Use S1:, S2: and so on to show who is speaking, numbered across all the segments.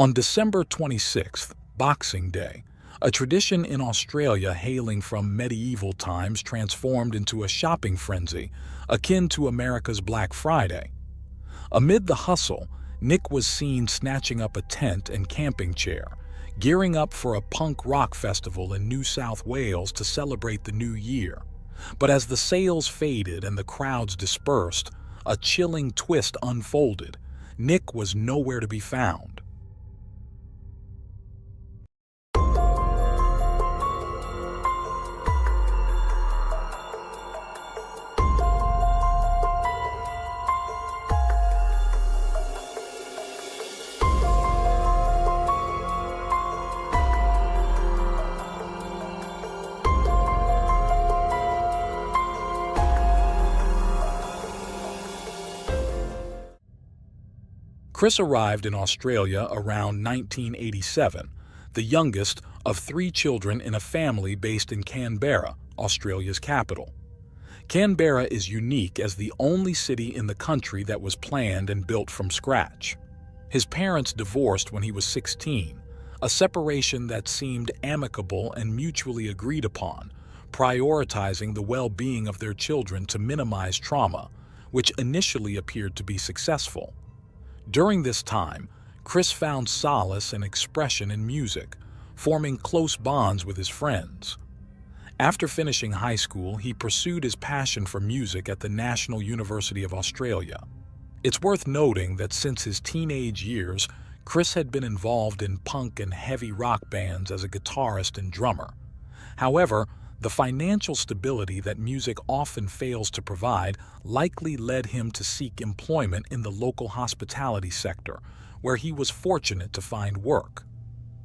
S1: On December 26th, Boxing Day, a tradition in Australia hailing from medieval times transformed into a shopping frenzy akin to America's Black Friday. Amid the hustle, Nick was seen snatching up a tent and camping chair, gearing up for a punk rock festival in New South Wales to celebrate the new year. But as the sales faded and the crowds dispersed, a chilling twist unfolded. Nick was nowhere to be found. Chris arrived in Australia around 1987, the youngest of 3 children in a family based in Canberra, Australia's capital. Canberra is unique as the only city in the country that was planned and built from scratch. His parents divorced when he was 16, a separation that seemed amicable and mutually agreed upon, prioritizing the well-being of their children to minimize trauma, which initially appeared to be successful. During this time, Chris found solace and expression in music, forming close bonds with his friends. After finishing high school, he pursued his passion for music at the National University of Australia. It's worth noting that since his teenage years, Chris had been involved in punk and heavy rock bands as a guitarist and drummer. However, the financial stability that music often fails to provide likely led him to seek employment in the local hospitality sector, where he was fortunate to find work.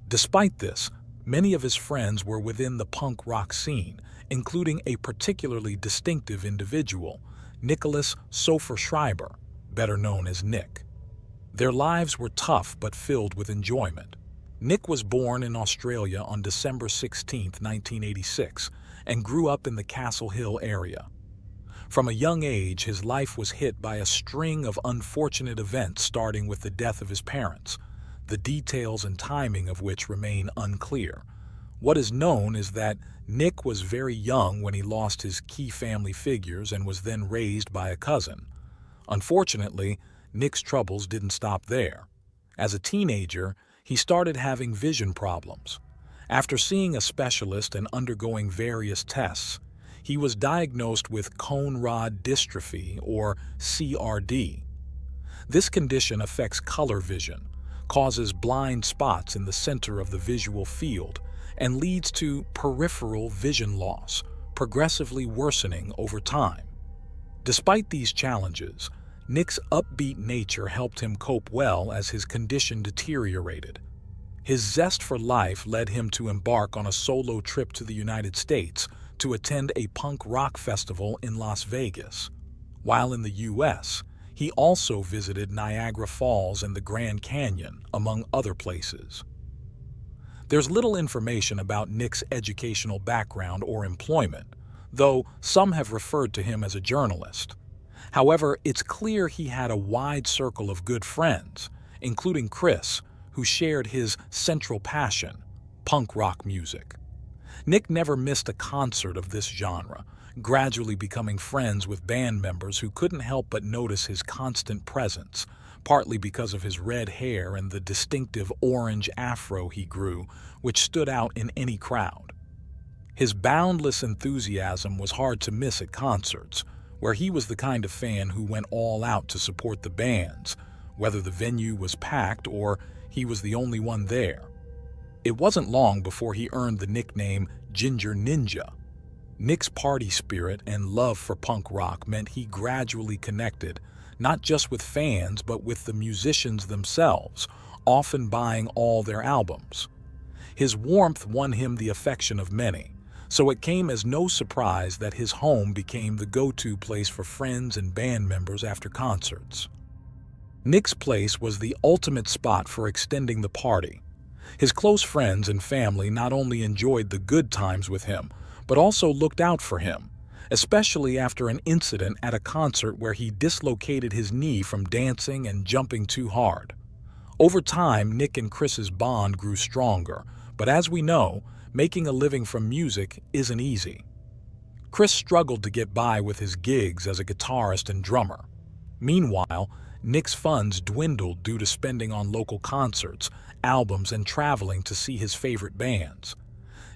S1: Despite this, many of his friends were within the punk rock scene, including a particularly distinctive individual, Nicholas Sofer Schreiber, better known as Nick. Their lives were tough but filled with enjoyment. Nick was born in Australia on December 16, 1986, and grew up in the Castle Hill area. From a young age, his life was hit by a string of unfortunate events, starting with the death of his parents, the details and timing of which remain unclear. What is known is that Nick was very young when he lost his key family figures and was then raised by a cousin. Unfortunately, Nick's troubles didn't stop there. As a teenager, he started having vision problems. After seeing a specialist and undergoing various tests, he was diagnosed with cone rod dystrophy, or CRD. This condition affects color vision, causes blind spots in the center of the visual field, and leads to peripheral vision loss, progressively worsening over time. Despite these challenges, Nick's upbeat nature helped him cope well as his condition deteriorated. His zest for life led him to embark on a solo trip to the United States to attend a punk rock festival in Las Vegas. While in the U.S., he also visited Niagara Falls and the Grand Canyon, among other places. There's little information about Nick's educational background or employment, though some have referred to him as a journalist. However, it's clear he had a wide circle of good friends, including Chris, who shared his central passion, punk rock music. Nick never missed a concert of this genre, gradually becoming friends with band members who couldn't help but notice his constant presence, partly because of his red hair and the distinctive orange afro he grew, which stood out in any crowd. His boundless enthusiasm was hard to miss at concerts, where he was the kind of fan who went all out to support the bands, whether the venue was packed or he was the only one there. It wasn't long before he earned the nickname Ginger Ninja. Nick's party spirit and love for punk rock meant he gradually connected, not just with fans but with the musicians themselves, often buying all their albums. His warmth won him the affection of many, so it came as no surprise that his home became the go-to place for friends and band members after concerts. Nick's place was the ultimate spot for extending the party. His close friends and family not only enjoyed the good times with him, but also looked out for him, especially after an incident at a concert where he dislocated his knee from dancing and jumping too hard. Over time, Nick and Chris's bond grew stronger, but as we know, making a living from music isn't easy. Chris struggled to get by with his gigs as a guitarist and drummer. Meanwhile, Nick's funds dwindled due to spending on local concerts, albums, and traveling to see his favorite bands.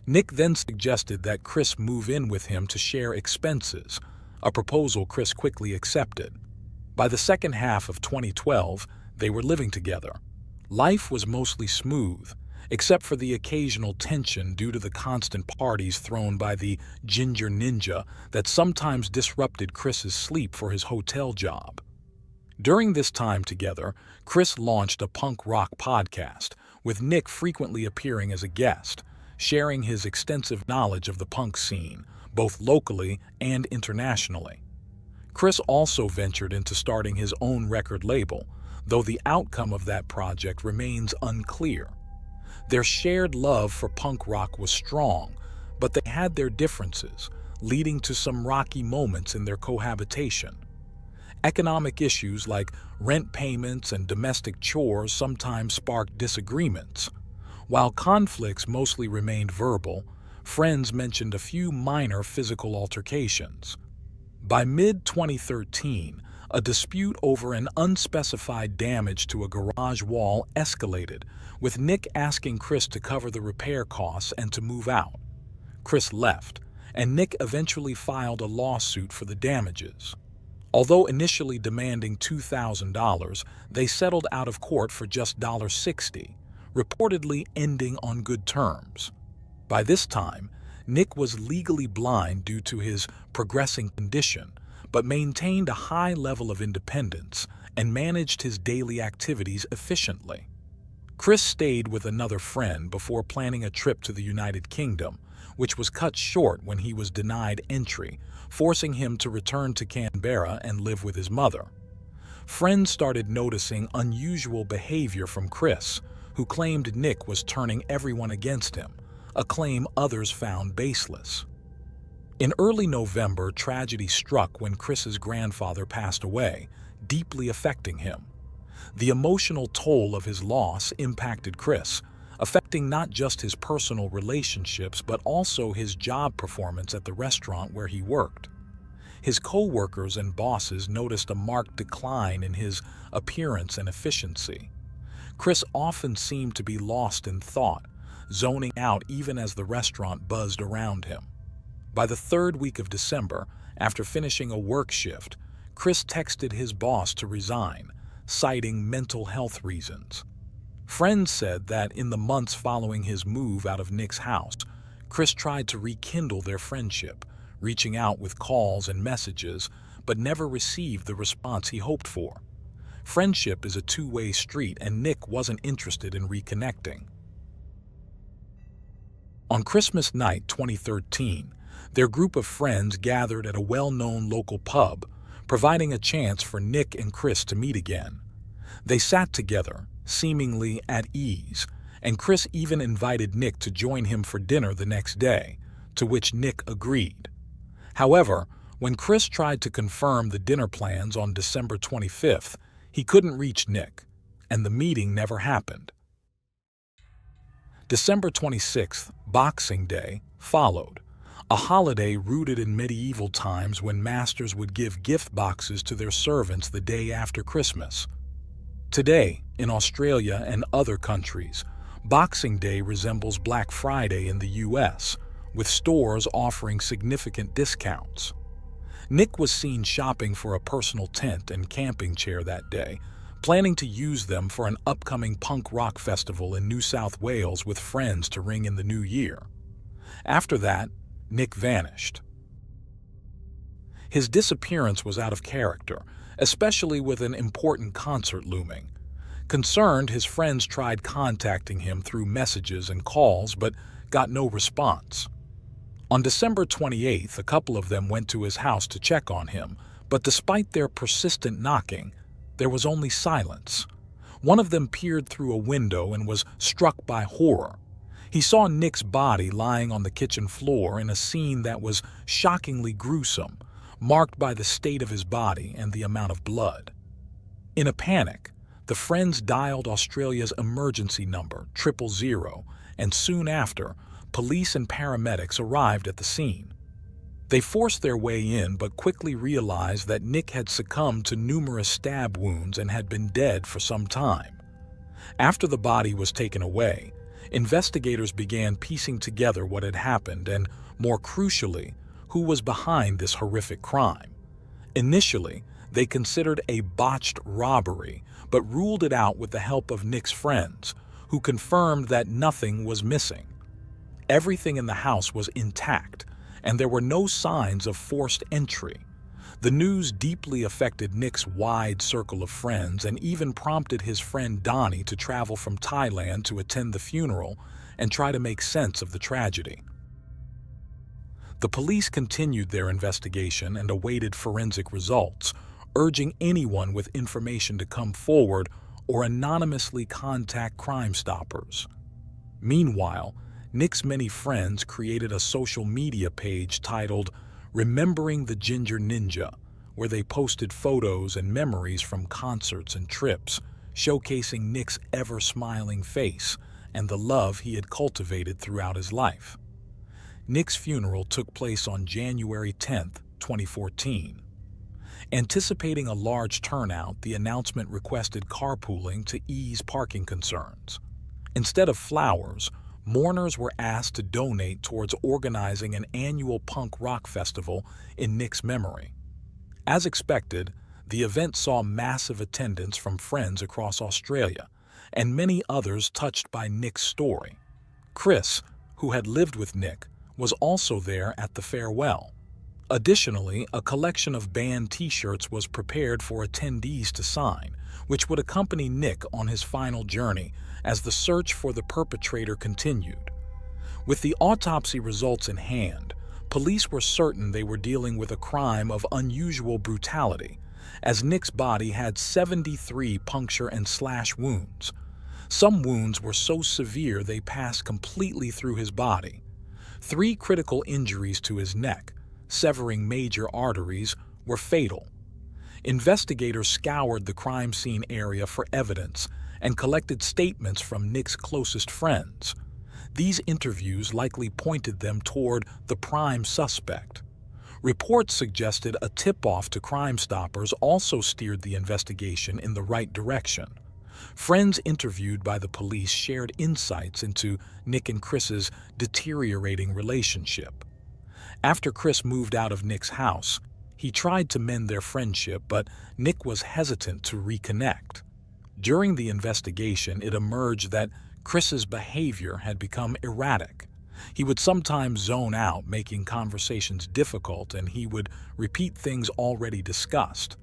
S1: Nick then suggested that Chris move in with him to share expenses, a proposal Chris quickly accepted. By the second half of 2012, they were living together. Life was mostly smooth, except for the occasional tension due to the constant parties thrown by the Ginger Ninja that sometimes disrupted Chris's sleep for his hotel job. During this time together, Chris launched a punk rock podcast, with Nick frequently appearing as a guest, sharing his extensive knowledge of the punk scene, both locally and internationally. Chris also ventured into starting his own record label, though the outcome of that project remains unclear. Their shared love for punk rock was strong, but they had their differences, leading to some rocky moments in their cohabitation. Economic issues like rent payments and domestic chores sometimes sparked disagreements. While conflicts mostly remained verbal, friends mentioned a few minor physical altercations. By mid-2013, a dispute over an unspecified damage to a garage wall escalated, with Nick asking Chris to cover the repair costs and to move out. Chris left, and Nick eventually filed a lawsuit for the damages. Although initially demanding $2,000, they settled out of court for just $60, reportedly ending on good terms. By this time, Nick was legally blind due to his progressing condition, but maintained a high level of independence and managed his daily activities efficiently. Chris stayed with another friend before planning a trip to the United Kingdom, which was cut short when he was denied entry, forcing him to return to Canberra and live with his mother. Friends started noticing unusual behavior from Chris, who claimed Nick was turning everyone against him, a claim others found baseless. In early November, tragedy struck when Chris's grandfather passed away, deeply affecting him. The emotional toll of his loss impacted Chris, affecting not just his personal relationships but also his job performance at the restaurant where he worked. His co-workers and bosses noticed a marked decline in his appearance and efficiency. Chris often seemed to be lost in thought, zoning out even as the restaurant buzzed around him. By the third week of December, after finishing a work shift, Chris texted his boss to resign, citing mental health reasons. Friends said that in the months following his move out of Nick's house, Chris tried to rekindle their friendship, reaching out with calls and messages, but never received the response he hoped for. Friendship is a two-way street, and Nick wasn't interested in reconnecting. On Christmas night 2013, their group of friends gathered at a well-known local pub, providing a chance for Nick and Chris to meet again. They sat together, seemingly at ease, and Chris even invited Nick to join him for dinner the next day, to which Nick agreed. However, when Chris tried to confirm the dinner plans on December 25th, he couldn't reach Nick, and the meeting never happened. December 26th, Boxing Day, followed, a holiday rooted in medieval times when masters would give gift boxes to their servants the day after Christmas. Today, in Australia and other countries, Boxing Day resembles Black Friday in the US, with stores offering significant discounts. Nick was seen shopping for a personal tent and camping chair that day, planning to use them for an upcoming punk rock festival in New South Wales with friends to ring in the new year. After that, Nick vanished. His disappearance was out of character, especially with an important concert looming. Concerned, his friends tried contacting him through messages and calls, but got no response. On December 28th, a couple of them went to his house to check on him, but despite their persistent knocking, there was only silence. One of them peered through a window and was struck by horror. He saw Nick's body lying on the kitchen floor in a scene that was shockingly gruesome, marked by the state of his body and the amount of blood. In a panic, the friends dialed Australia's emergency number, 000, and soon after, police and paramedics arrived at the scene. They forced their way in but quickly realized that Nick had succumbed to numerous stab wounds and had been dead for some time. After the body was taken away, investigators began piecing together what had happened and, more crucially, who was behind this horrific crime. Initially, they considered a botched robbery, but ruled it out with the help of Nick's friends, who confirmed that nothing was missing. Everything in the house was intact, and there were no signs of forced entry. The news deeply affected Nick's wide circle of friends and even prompted his friend Donnie to travel from Thailand to attend the funeral and try to make sense of the tragedy. The police continued their investigation and awaited forensic results, urging anyone with information to come forward or anonymously contact Crime Stoppers. Meanwhile, Nick's many friends created a social media page titled Remembering the Ginger Ninja, where they posted photos and memories from concerts and trips, showcasing Nick's ever-smiling face and the love he had cultivated throughout his life. Nick's funeral took place on January 10, 2014. Anticipating a large turnout, the announcement requested carpooling to ease parking concerns. Instead of flowers, mourners were asked to donate towards organizing an annual punk rock festival in Nick's memory. As expected, the event saw massive attendance from friends across Australia, and many others touched by Nick's story. Chris, who had lived with Nick, was also there at the farewell. Additionally, a collection of band T-shirts was prepared for attendees to sign, which would accompany Nick on his final journey as the search for the perpetrator continued. With the autopsy results in hand, police were certain they were dealing with a crime of unusual brutality, as Nick's body had 73 puncture and slash wounds. Some wounds were so severe they passed completely through his body. 3 critical injuries to his neck, severing major arteries, were fatal. Investigators scoured the crime scene area for evidence and collected statements from Nick's closest friends. These interviews likely pointed them toward the prime suspect. Reports suggested a tip-off to Crime Stoppers also steered the investigation in the right direction. Friends interviewed by the police shared insights into Nick and Chris's deteriorating relationship. After Chris moved out of Nick's house, he tried to mend their friendship, but Nick was hesitant to reconnect. During the investigation, it emerged that Chris's behavior had become erratic. He would sometimes zone out, making conversations difficult, and he would repeat things already discussed.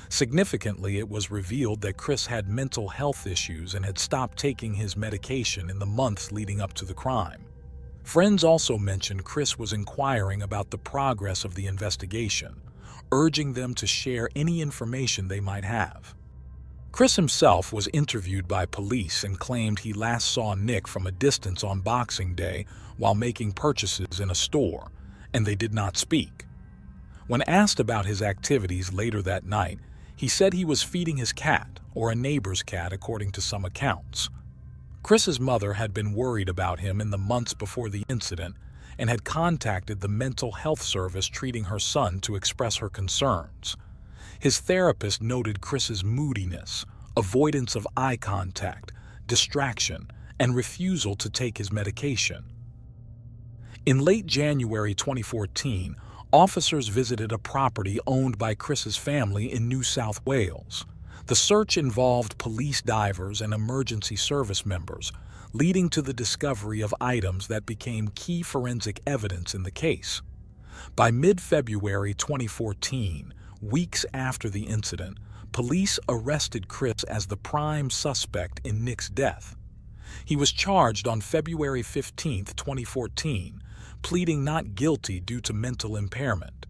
S1: Significantly, it was revealed that Chris had mental health issues and had stopped taking his medication in the months leading up to the crime. Friends also mentioned Chris was inquiring about the progress of the investigation, urging them to share any information they might have. Chris himself was interviewed by police and claimed he last saw Nick from a distance on Boxing Day while making purchases in a store, and they did not speak. When asked about his activities later that night, he said he was feeding his cat, or a neighbor's cat according to some accounts. Chris's mother had been worried about him in the months before the incident and had contacted the mental health service treating her son to express her concerns. His therapist noted Chris's moodiness, avoidance of eye contact, distraction, and refusal to take his medication. In late January 2014, officers visited a property owned by Chris's family in New South Wales. The search involved police divers and emergency service members, leading to the discovery of items that became key forensic evidence in the case. By mid-February 2014, weeks after the incident, police arrested Chris as the prime suspect in Nick's death. He was charged on February 15, 2014, pleading not guilty due to mental impairment.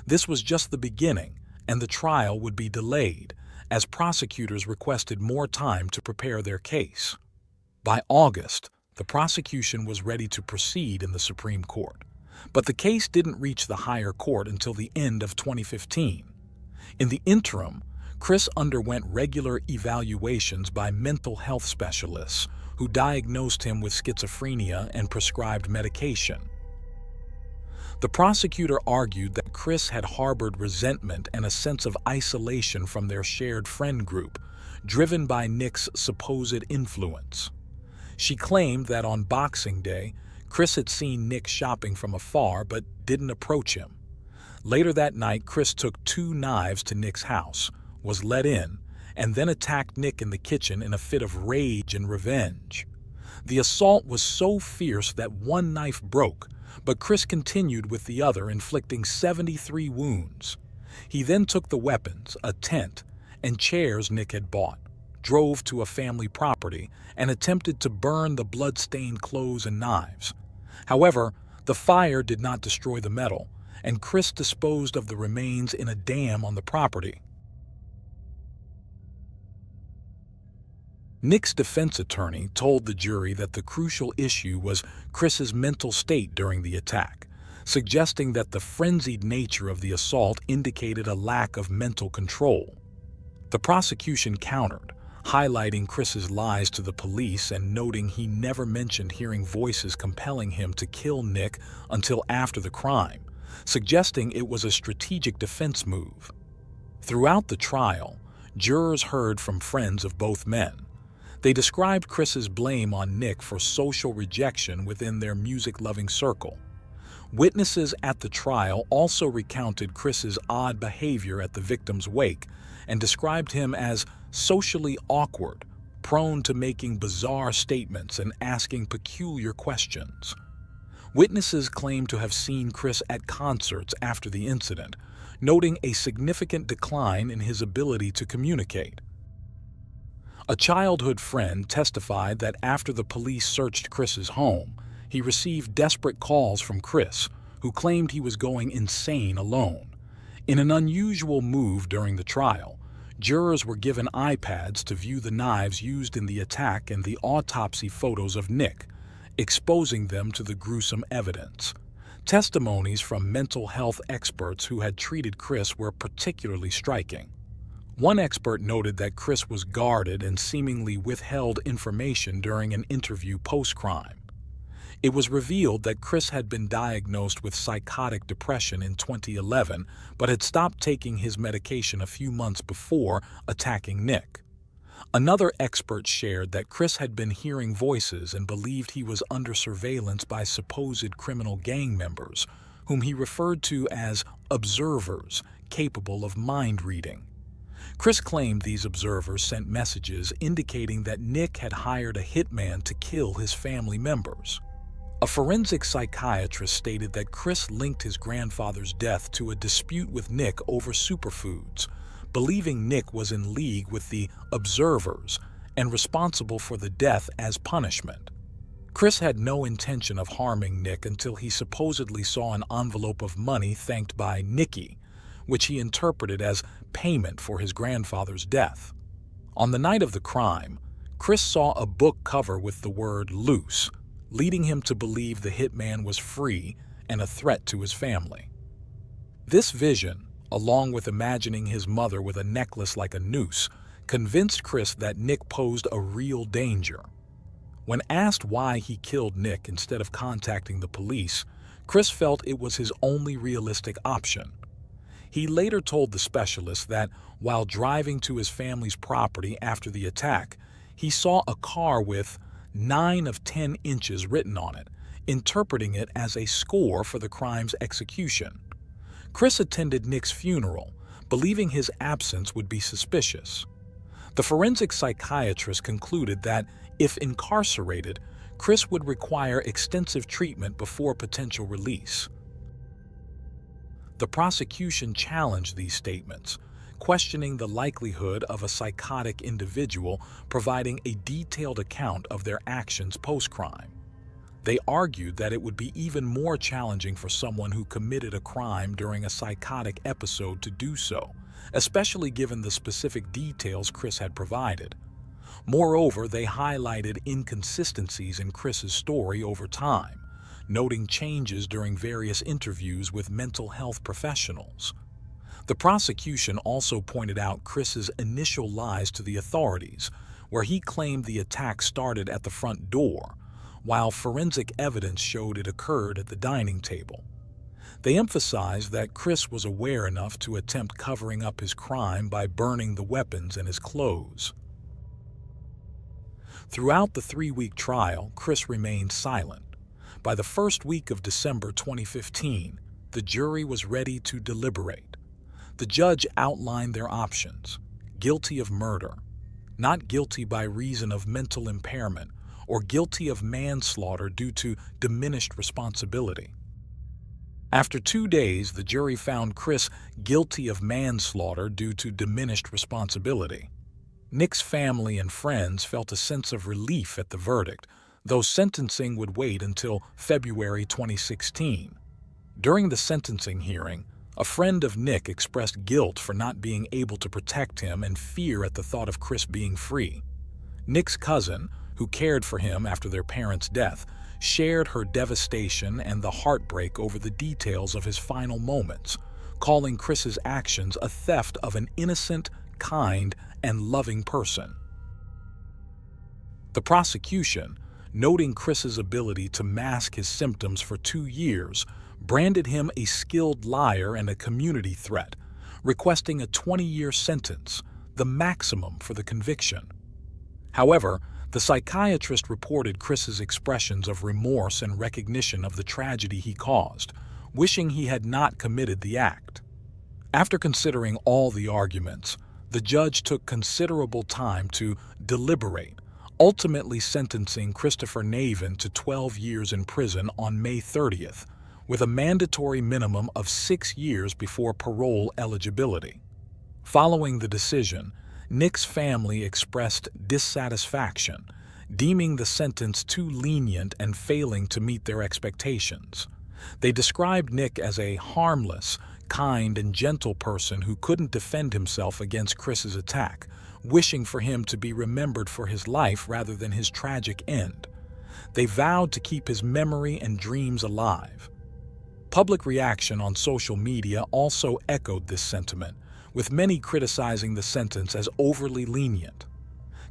S1: This was just the beginning, and the trial would be delayed, as prosecutors requested more time to prepare their case. By August, the prosecution was ready to proceed in the Supreme Court, but the case didn't reach the higher court until the end of 2015. In the interim, Chris underwent regular evaluations by mental health specialists who diagnosed him with schizophrenia and prescribed medication. The prosecutor argued that Chris had harbored resentment and a sense of isolation from their shared friend group, driven by Nick's supposed influence. She claimed that on Boxing Day, Chris had seen Nick shopping from afar but didn't approach him. Later that night, Chris took 2 knives to Nick's house, was let in, and then attacked Nick in the kitchen in a fit of rage and revenge. The assault was so fierce that 1 knife broke, but Chris continued with the other, inflicting 73 wounds. He then took the weapons, a tent, and chairs Nick had bought, drove to a family property, and attempted to burn the blood-stained clothes and knives. However, the fire did not destroy the metal, and Chris disposed of the remains in a dam on the property. Nick's defense attorney told the jury that the crucial issue was Chris's mental state during the attack, suggesting that the frenzied nature of the assault indicated a lack of mental control. The prosecution countered, highlighting Chris's lies to the police and noting he never mentioned hearing voices compelling him to kill Nick until after the crime, suggesting it was a strategic defense move. Throughout the trial, jurors heard from friends of both men. They described Chris's blame on Nick for social rejection within their music-loving circle. Witnesses at the trial also recounted Chris's odd behavior at the victim's wake and described him as socially awkward, prone to making bizarre statements and asking peculiar questions. Witnesses claimed to have seen Chris at concerts after the incident, noting a significant decline in his ability to communicate. A childhood friend testified that after the police searched Chris's home, he received desperate calls from Chris, who claimed he was going insane alone. In an unusual move during the trial, jurors were given iPads to view the knives used in the attack and the autopsy photos of Nick, exposing them to the gruesome evidence. Testimonies from mental health experts who had treated Chris were particularly striking. One expert noted that Chris was guarded and seemingly withheld information during an interview post-crime. It was revealed that Chris had been diagnosed with psychotic depression in 2011, but had stopped taking his medication a few months before attacking Nick. Another expert shared that Chris had been hearing voices and believed he was under surveillance by supposed criminal gang members, whom he referred to as observers capable of mind reading. Chris claimed these observers sent messages indicating that Nick had hired a hitman to kill his family members. A forensic psychiatrist stated that Chris linked his grandfather's death to a dispute with Nick over superfoods, believing Nick was in league with the observers and responsible for the death as punishment. Chris had no intention of harming Nick until he supposedly saw an envelope of money thanked by Nicky, which he interpreted as payment for his grandfather's death. On the night of the crime, Chris saw a book cover with the word "loose," leading him to believe the hitman was free and a threat to his family. This vision, along with imagining his mother with a necklace like a noose, convinced Chris that Nick posed a real danger. When asked why he killed Nick instead of contacting the police, Chris felt it was his only realistic option. He later told the specialist that while driving to his family's property after the attack, he saw a car with 9 of 10 inches written on it, interpreting it as a score for the crime's execution. Chris attended Nick's funeral, believing his absence would be suspicious. The forensic psychiatrist concluded that, if incarcerated, Chris would require extensive treatment before potential release. The prosecution challenged these statements, questioning the likelihood of a psychotic individual providing a detailed account of their actions post-crime. They argued that it would be even more challenging for someone who committed a crime during a psychotic episode to do so, especially given the specific details Chris had provided. Moreover, they highlighted inconsistencies in Chris's story over time, noting changes during various interviews with mental health professionals. The prosecution also pointed out Chris's initial lies to the authorities, where he claimed the attack started at the front door, while forensic evidence showed it occurred at the dining table. They emphasized that Chris was aware enough to attempt covering up his crime by burning the weapons in his clothes. Throughout the 3-week trial, Chris remained silent. By the first week of December 2015, the jury was ready to deliberate. The judge outlined their options: guilty of murder, not guilty by reason of mental impairment, or guilty of manslaughter due to diminished responsibility. After 2 days, the jury found Chris guilty of manslaughter due to diminished responsibility. Nick's family and friends felt a sense of relief at the verdict, though sentencing would wait until February 2016. During the sentencing hearing, a friend of Nick expressed guilt for not being able to protect him and fear at the thought of Chris being free. Nick's cousin, who cared for him after their parents' death, shared her devastation and the heartbreak over the details of his final moments, calling Chris's actions a theft of an innocent, kind, and loving person. The prosecution, noting Chris's ability to mask his symptoms for 2 years, branded him a skilled liar and a community threat, requesting a 20-year sentence, the maximum for the conviction. However, the psychiatrist reported Chris's expressions of remorse and recognition of the tragedy he caused, wishing he had not committed the act. After considering all the arguments, the judge took considerable time to deliberate, ultimately sentencing Christopher Navin to 12 years in prison on May 30th, with a mandatory minimum of 6 years before parole eligibility. Following the decision, Nick's family expressed dissatisfaction, deeming the sentence too lenient and failing to meet their expectations. They described Nick as a harmless, kind, and gentle person who couldn't defend himself against Chris's attack, wishing for him to be remembered for his life rather than his tragic end. They vowed to keep his memory and dreams alive. Public reaction on social media also echoed this sentiment, with many criticizing the sentence as overly lenient.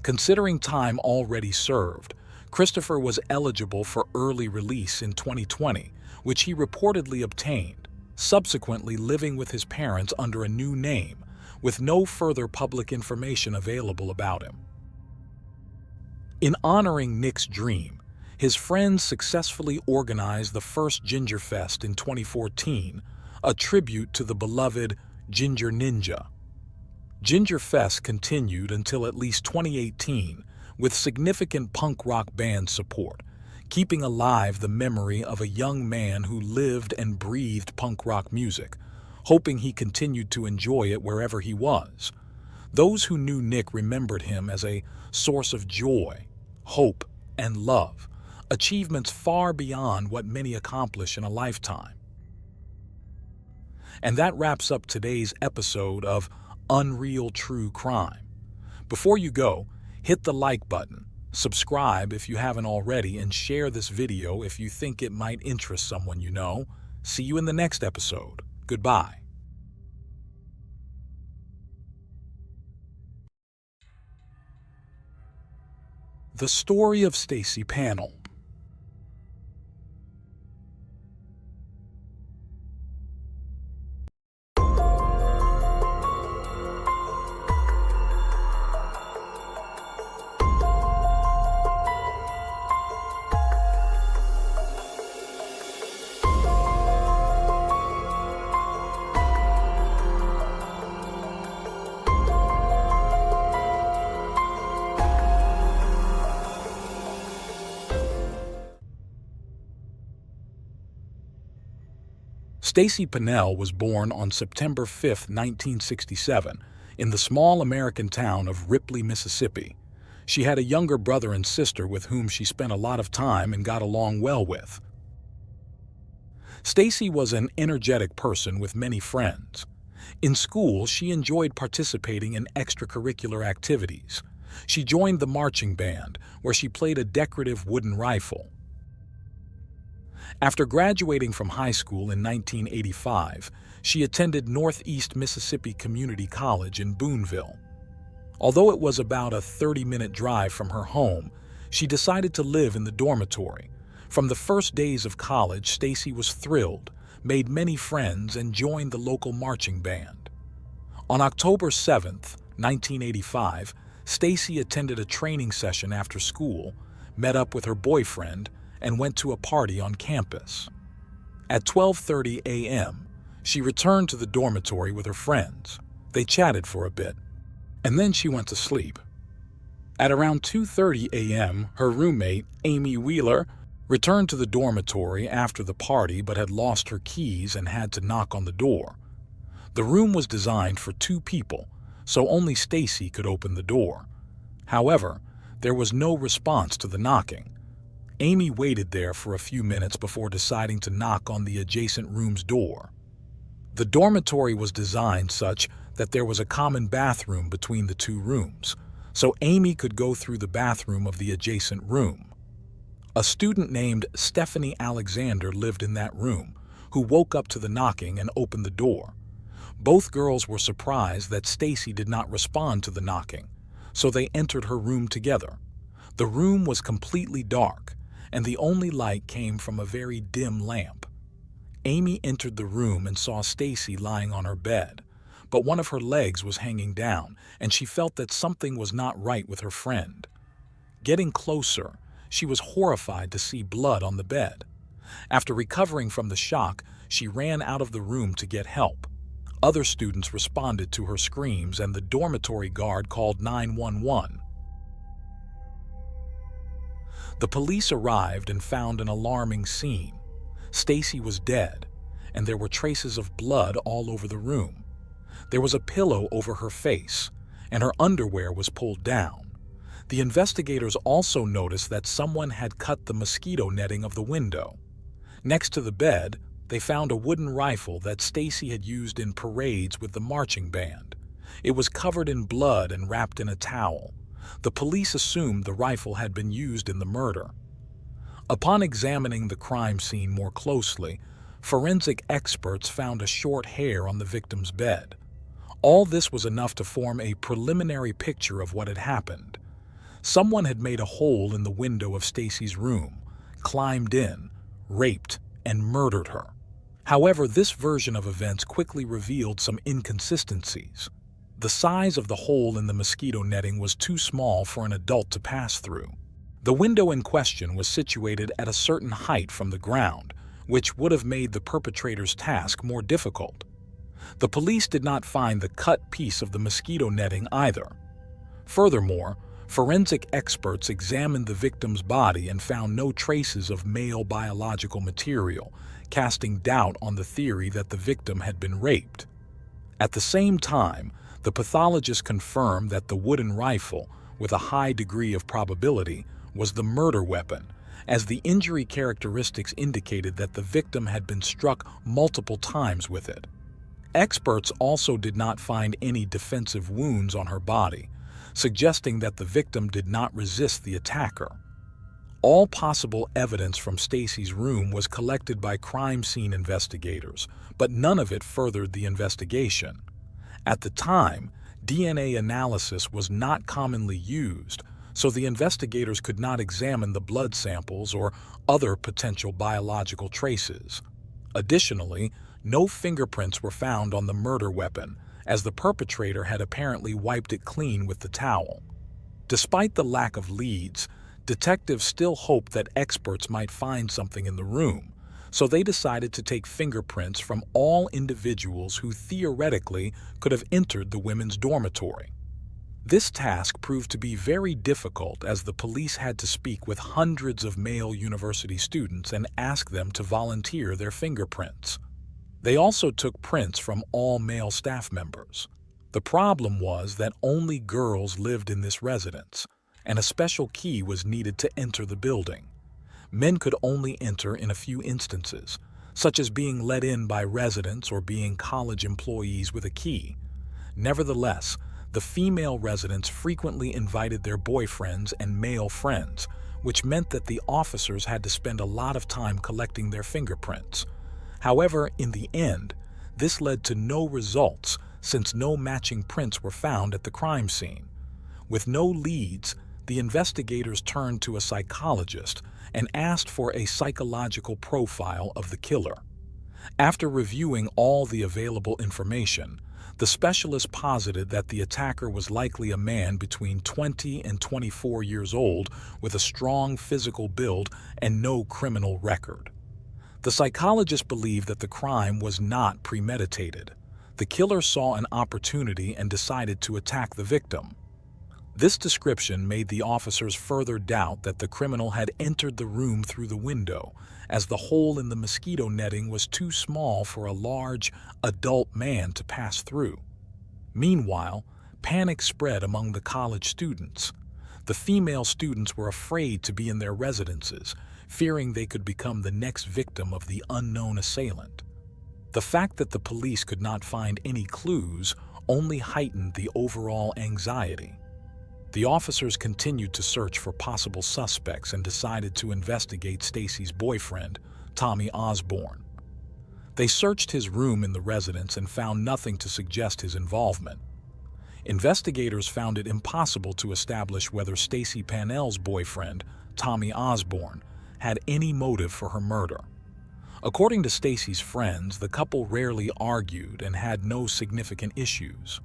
S1: Considering time already served, Christopher was eligible for early release in 2020, which he reportedly obtained, subsequently living with his parents under a new name, with no further public information available about him. In honoring Nick's dream, his friends successfully organized the first Ginger Fest in 2014, a tribute to the beloved Ginger Ninja. Ginger Fest continued until at least 2018, with significant punk rock band support, keeping alive the memory of a young man who lived and breathed punk rock music, hoping he continued to enjoy it wherever he was. Those who knew Nick remembered him as a source of joy, hope, and love, achievements far beyond what many accomplish in a lifetime. And that wraps up today's episode of Unreal True Crime. Before you go, hit the like button, subscribe if you haven't already, and share this video if you think it might interest someone you know. See you in the next episode. Goodbye. The Story of Stacy Panel. Stacy Pennell was born on September 5, 1967, in the small American town of Ripley, Mississippi. She had a younger brother and sister with whom she spent a lot of time and got along well with. Stacy was an energetic person with many friends. In school, she enjoyed participating in extracurricular activities. She joined the marching band, where she played a decorative wooden rifle. After graduating from high school in 1985, she attended Northeast Mississippi Community College in Boonville. Although it was about a 30-minute drive from her home, she decided to live in the dormitory. From the first days of college, Stacy was thrilled, made many friends, and joined the local marching band. On October 7, 1985, Stacy attended a training session after school, met up with her boyfriend, and went to a party on campus. At 12:30 a.m., she returned to the dormitory with her friends. They chatted for a bit, and then she went to sleep. At around 2:30 a.m., her roommate, Amy Wheeler, returned to the dormitory after the party but had lost her keys and had to knock on the door. The room was designed for 2 people, so only Stacy could open the door. However, there was no response to the knocking. Amy waited there for a few minutes before deciding to knock on the adjacent room's door. The dormitory was designed such that there was a common bathroom between the 2 rooms, so Amy could go through the bathroom of the adjacent room. A student named Stephanie Alexander lived in that room, who woke up to the knocking and opened the door. Both girls were surprised that Stacy did not respond to the knocking, so they entered her room together. The room was completely dark, and the only light came from a very dim lamp. Amy entered the room and saw Stacy lying on her bed, but one of her legs was hanging down, and she felt that something was not right with her friend. Getting closer, she was horrified to see blood on the bed. After recovering from the shock, she ran out of the room to get help. Other students responded to her screams, and the dormitory guard called 911. The police arrived and found an alarming scene. Stacy was dead, and there were traces of blood all over the room. There was a pillow over her face, and her underwear was pulled down. The investigators also noticed that someone had cut the mosquito netting of the window. Next to the bed, they found a wooden rifle that Stacy had used in parades with the marching band. It was covered in blood and wrapped in a towel. The police assumed the rifle had been used in the murder. Upon examining the crime scene more closely, forensic experts found a short hair on the victim's bed. All this was enough to form a preliminary picture of what had happened. Someone had made a hole in the window of Stacy's room, climbed in, raped, and murdered her. However, this version of events quickly revealed some inconsistencies. The size of the hole in the mosquito netting was too small for an adult to pass through. The window in question was situated at a certain height from the ground, which would have made the perpetrator's task more difficult. The police did not find the cut piece of the mosquito netting either. Furthermore, forensic experts examined the victim's body and found no traces of male biological material, casting doubt on the theory that the victim had been raped. At the same time, the pathologist confirmed that the wooden rifle, with a high degree of probability, was the murder weapon, as the injury characteristics indicated that the victim had been struck multiple times with it. Experts also did not find any defensive wounds on her body, suggesting that the victim did not resist the attacker. All possible evidence from Stacy's room was collected by crime scene investigators, but none of it furthered the investigation. At the time, DNA analysis was not commonly used, so the investigators could not examine the blood samples or other potential biological traces. Additionally, no fingerprints were found on the murder weapon, as the perpetrator had apparently wiped it clean with the towel. Despite the lack of leads, detectives still hoped that experts might find something in the room, so they decided to take fingerprints from all individuals who theoretically could have entered the women's dormitory. This task proved to be very difficult, as the police had to speak with hundreds of male university students and ask them to volunteer their fingerprints. They also took prints from all male staff members. The problem was that only girls lived in this residence, and a special key was needed to enter the building. Men could only enter in a few instances, such as being let in by residents or being college employees with a key. Nevertheless, the female residents frequently invited their boyfriends and male friends, which meant that the officers had to spend a lot of time collecting their fingerprints. However, in the end, this led to no results since no matching prints were found at the crime scene. With no leads, the investigators turned to a psychologist and asked for a psychological profile of the killer. After reviewing all the available information, the specialist posited that the attacker was likely a man between 20 and 24 years old with a strong physical build and no criminal record. The psychologist believed that the crime was not premeditated. The killer saw an opportunity and decided to attack the victim. This description made the officers further doubt that the criminal had entered the room through the window, as the hole in the mosquito netting was too small for a large, adult man to pass through. Meanwhile, panic spread among the college students. The female students were afraid to be in their residences, fearing they could become the next victim of the unknown assailant. The fact that the police could not find any clues only heightened the overall anxiety. The officers continued to search for possible suspects and decided to investigate Stacy's boyfriend, Tommy Osborne. They searched his room in the residence and found nothing to suggest his involvement. Investigators found it impossible to establish whether Stacy Pannell's boyfriend, Tommy Osborne, had any motive for her murder. According to Stacy's friends, the couple rarely argued and had no significant issues.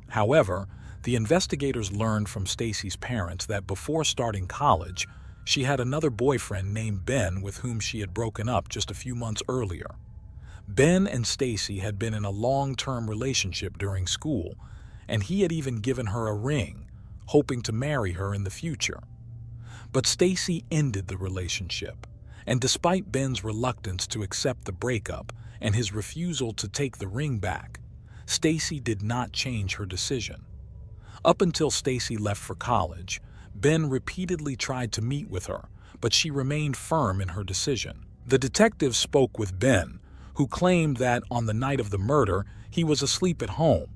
S1: However, the investigators learned from Stacy's parents that before starting college, she had another boyfriend named Ben with whom she had broken up just a few months earlier. Ben and Stacy had been in a long-term relationship during school, and he had even given her a ring, hoping to marry her in the future. But Stacy ended the relationship, and despite Ben's reluctance to accept the breakup and his refusal to take the ring back, Stacy did not change her decision. Up until Stacy left for college, Ben repeatedly tried to meet with her, but she remained firm in her decision. The detective spoke with Ben, who claimed that on the night of the murder, he was asleep at home.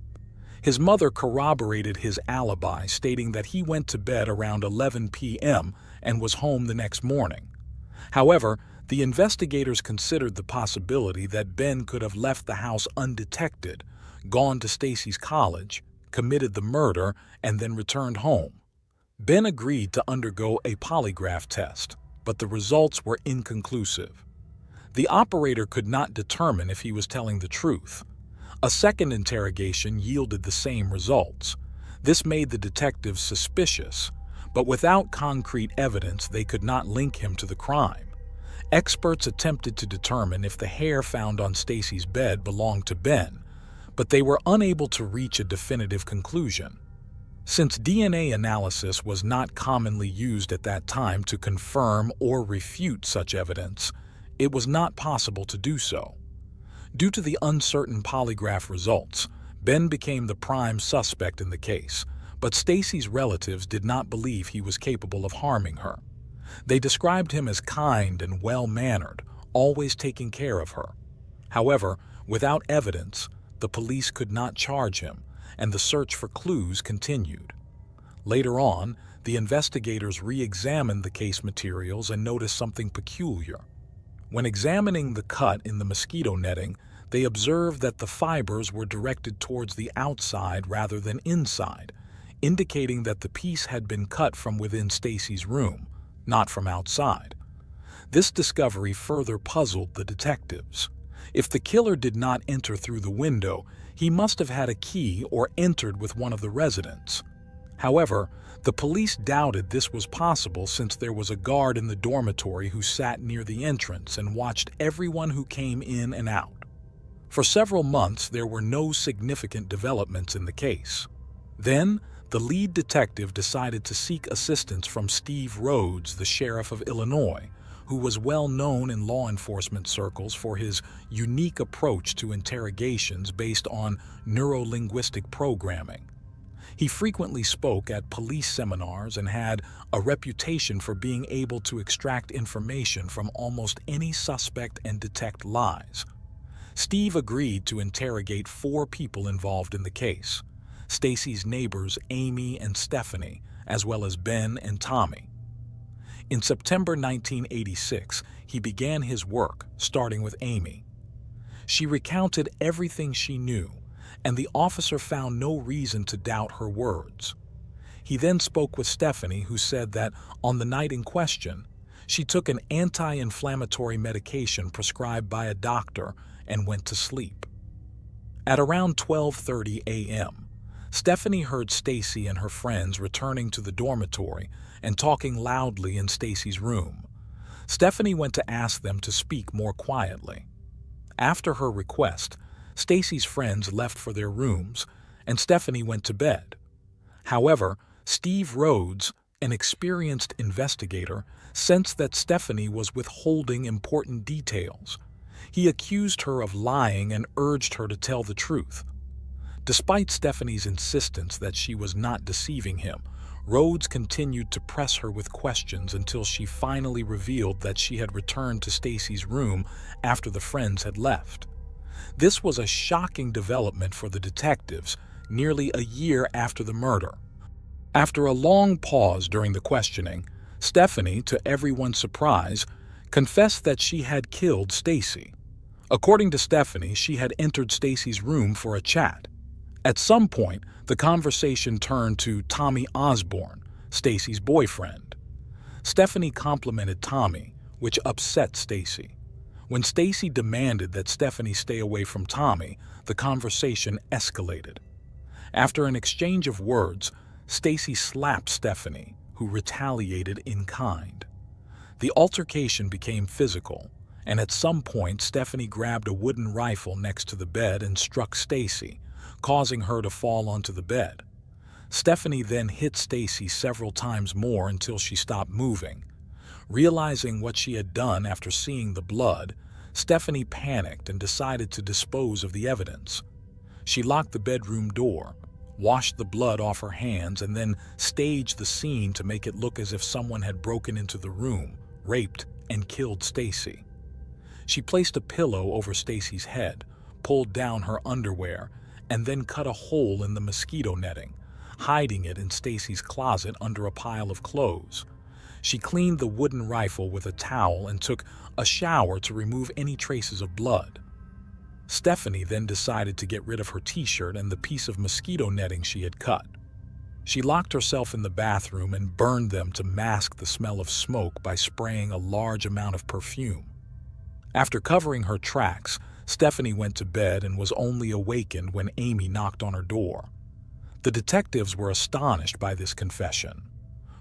S1: His mother corroborated his alibi, stating that he went to bed around 11 p.m. and was home the next morning. However, the investigators considered the possibility that Ben could have left the house undetected, gone to Stacy's college, committed the murder, and then returned home. Ben agreed to undergo a polygraph test, but the results were inconclusive. The operator could not determine if he was telling the truth. A second interrogation yielded the same results. This made the detectives suspicious, but without concrete evidence, they could not link him to the crime. Experts attempted to determine if the hair found on Stacy's bed belonged to Ben, but they were unable to reach a definitive conclusion. Since DNA analysis was not commonly used at that time to confirm or refute such evidence, it was not possible to do so. Due to the uncertain polygraph results, Ben became the prime suspect in the case, but Stacy's relatives did not believe he was capable of harming her. They described him as kind and well-mannered, always taking care of her. However, without evidence, the police could not charge him, and the search for clues continued. Later on, the investigators re-examined the case materials and noticed something peculiar. When examining the cut in the mosquito netting, they observed that the fibers were directed towards the outside rather than inside, indicating that the piece had been cut from within Stacy's room, not from outside. This discovery further puzzled the detectives. If the killer did not enter through the window, he must have had a key or entered with one of the residents. However, the police doubted this was possible since there was a guard in the dormitory who sat near the entrance and watched everyone who came in and out. For several months, there were no significant developments in the case. Then, the lead detective decided to seek assistance from Steve Rhodes, the sheriff of Illinois, who was well known in law enforcement circles for his unique approach to interrogations based on neuro-linguistic programming. He frequently spoke at police seminars and had a reputation for being able to extract information from almost any suspect and detect lies. Steve agreed to interrogate 4 people involved in the case: Stacy's neighbors Amy and Stephanie, as well as Ben and Tommy. In September 1986, he began his work, starting with Amy. She recounted everything she knew, and the officer found no reason to doubt her words. He then spoke with Stephanie, who said that on the night in question, she took an anti-inflammatory medication prescribed by a doctor and went to sleep. At around 12:30 a.m., Stephanie heard Stacy and her friends returning to the dormitory and talking loudly in Stacy's room. Stephanie went to ask them to speak more quietly. After her request, Stacy's friends left for their rooms, and Stephanie went to bed. However, Steve Rhodes, an experienced investigator, sensed that Stephanie was withholding important details. He accused her of lying and urged her to tell the truth. Despite Stephanie's insistence that she was not deceiving him, Rhodes continued to press her with questions until she finally revealed that she had returned to Stacy's room after the friends had left. This was a shocking development for the detectives, nearly a year after the murder. After a long pause during the questioning, Stephanie, to everyone's surprise, confessed that she had killed Stacy. According to Stephanie, she had entered Stacy's room for a chat. At some point, the conversation turned to Tommy Osborne, Stacy's boyfriend. Stephanie complimented Tommy, which upset Stacy. When Stacy demanded that Stephanie stay away from Tommy, the conversation escalated. After an exchange of words, Stacy slapped Stephanie, who retaliated in kind. The altercation became physical, and at some point Stephanie grabbed a wooden rifle next to the bed and struck Stacy, causing her to fall onto the bed. Stephanie then hit Stacy several times more until she stopped moving. Realizing what she had done after seeing the blood, Stephanie panicked and decided to dispose of the evidence. She locked the bedroom door, washed the blood off her hands, and then staged the scene to make it look as if someone had broken into the room, raped, and killed Stacy. She placed a pillow over Stacy's head, pulled down her underwear, and then cut a hole in the mosquito netting, hiding it in Stacy's closet under a pile of clothes. She cleaned the wooden rifle with a towel and took a shower to remove any traces of blood. Stephanie then decided to get rid of her t-shirt and the piece of mosquito netting she had cut. She locked herself in the bathroom and burned them to mask the smell of smoke by spraying a large amount of perfume. After covering her tracks, Stephanie went to bed and was only awakened when Amy knocked on her door. The detectives were astonished by this confession.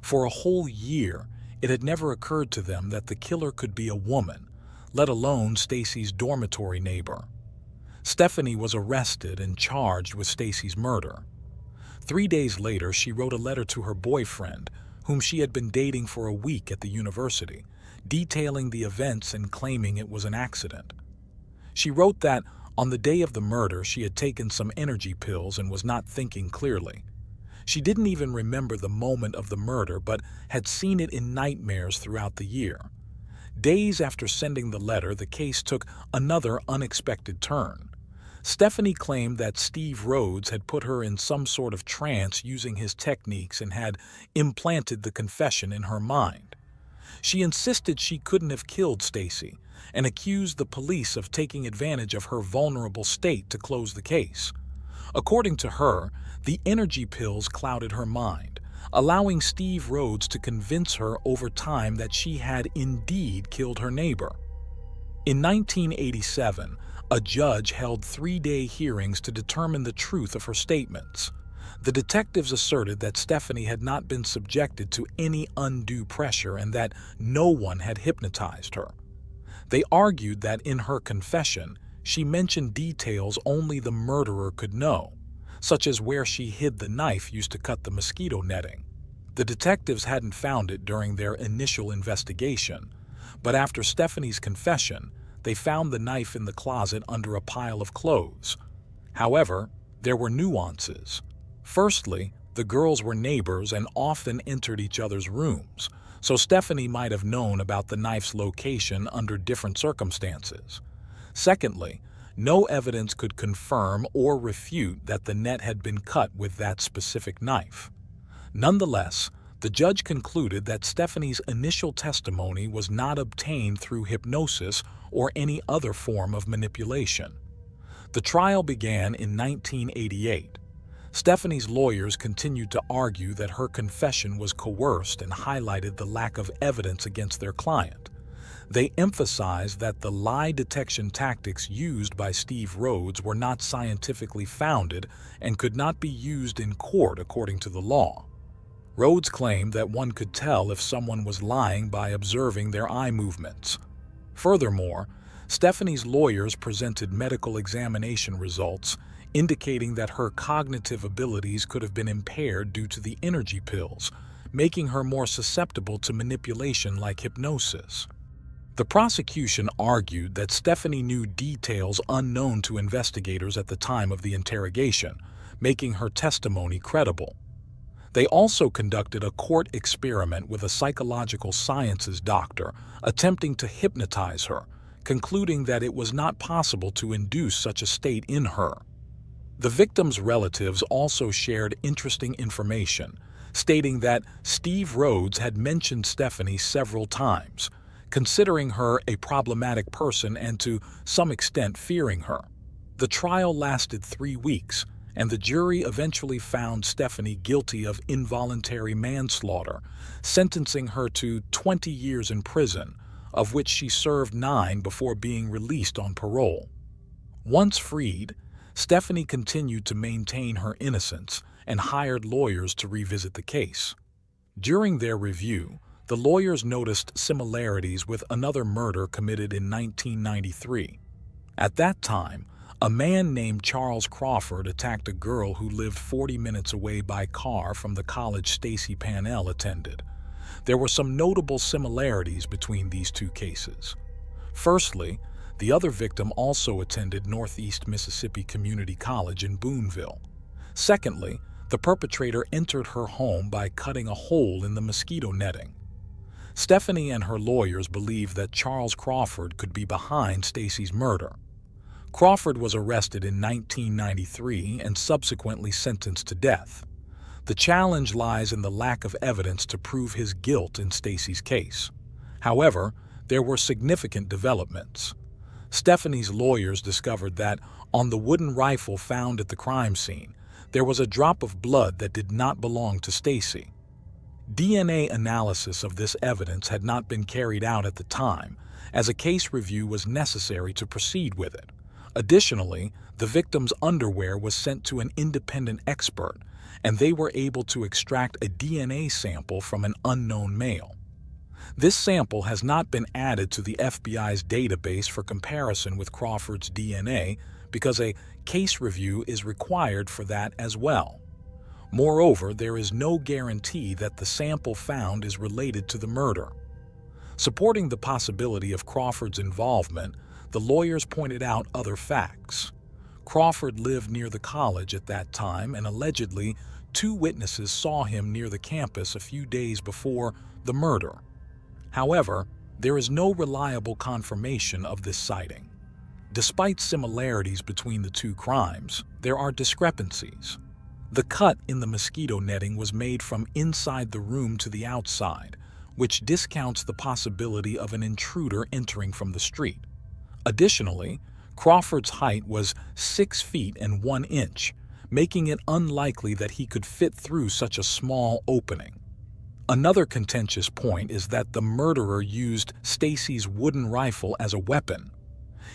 S1: For a whole year, it had never occurred to them that the killer could be a woman, let alone Stacy's dormitory neighbor. Stephanie was arrested and charged with Stacy's murder. 3 days later, she wrote a letter to her boyfriend, whom she had been dating for a week at the university, detailing the events and claiming it was an accident. She wrote that on the day of the murder, she had taken some energy pills and was not thinking clearly. She didn't even remember the moment of the murder, but had seen it in nightmares throughout the year. Days after sending the letter, the case took another unexpected turn. Stephanie claimed that Steve Rhodes had put her in some sort of trance using his techniques and had implanted the confession in her mind. She insisted she couldn't have killed Stacy and accused the police of taking advantage of her vulnerable state to close the case. According to her, the energy pills clouded her mind, allowing Steve Rhodes to convince her over time that she had indeed killed her neighbor. In 1987, a judge held 3-day hearings to determine the truth of her statements. The detectives asserted that Stephanie had not been subjected to any undue pressure and that no one had hypnotized her. They argued that in her confession, she mentioned details only the murderer could know, such as where she hid the knife used to cut the mosquito netting. The detectives hadn't found it during their initial investigation, but after Stephanie's confession, they found the knife in the closet under a pile of clothes. However, there were nuances. Firstly, the girls were neighbors and often entered each other's rooms, so Stephanie might have known about the knife's location under different circumstances. Secondly, no evidence could confirm or refute that the net had been cut with that specific knife. Nonetheless, The judge concluded that Stephanie's initial testimony was not obtained through hypnosis or any other form of manipulation. The trial began in 1988. Stephanie's lawyers continued to argue that her confession was coerced and highlighted the lack of evidence against their client. They emphasized that the lie detection tactics used by Steve Rhodes were not scientifically founded and could not be used in court according to the law. Rhodes claimed that one could tell if someone was lying by observing their eye movements. Furthermore, Stephanie's lawyers presented medical examination results indicating that her cognitive abilities could have been impaired due to the energy pills, making her more susceptible to manipulation like hypnosis. The prosecution argued that Stephanie knew details unknown to investigators at the time of the interrogation, making her testimony credible. They also conducted a court experiment with a psychological sciences doctor attempting to hypnotize her, concluding that it was not possible to induce such a state in her. The victim's relatives also shared interesting information, stating that Steve Rhodes had mentioned Stephanie several times, considering her a problematic person and to some extent fearing her. The trial lasted 3 weeks, and the jury eventually found Stephanie guilty of involuntary manslaughter, sentencing her to 20 years in prison, of which she served 9 before being released on parole. Once freed, Stephanie continued to maintain her innocence and hired lawyers to revisit the case. During their review, the lawyers noticed similarities with another murder committed in 1993. At that time, a man named Charles Crawford attacked a girl who lived 40 minutes away by car from the college Stacy Pannell attended. There were some notable similarities between these two cases. Firstly, the other victim also attended Northeast Mississippi Community College in Boonville. Secondly, the perpetrator entered her home by cutting a hole in the mosquito netting. Stephanie and her lawyers believed that Charles Crawford could be behind Stacy's murder. Crawford was arrested in 1993 and subsequently sentenced to death. The challenge lies in the lack of evidence to prove his guilt in Stacy's case. However, there were significant developments. Stephanie's lawyers discovered that on the wooden rifle found at the crime scene, there was a drop of blood that did not belong to Stacy. DNA analysis of this evidence had not been carried out at the time, as a case review was necessary to proceed with it. Additionally, the victim's underwear was sent to an independent expert, and they were able to extract a DNA sample from an unknown male. This sample has not been added to the FBI's database for comparison with Crawford's DNA because a case review is required for that as well. Moreover, there is no guarantee that the sample found is related to the murder. Supporting the possibility of Crawford's involvement, the lawyers pointed out other facts. Crawford lived near the college at that time, and allegedly 2 witnesses saw him near the campus a few days before the murder. However, there is no reliable confirmation of this sighting. Despite similarities between the 2 crimes, there are discrepancies. The cut in the mosquito netting was made from inside the room to the outside, which discounts the possibility of an intruder entering from the street. Additionally, Crawford's height was 6 feet and 1 inch, making it unlikely that he could fit through such a small opening. Another contentious point is that the murderer used Stacy's wooden rifle as a weapon.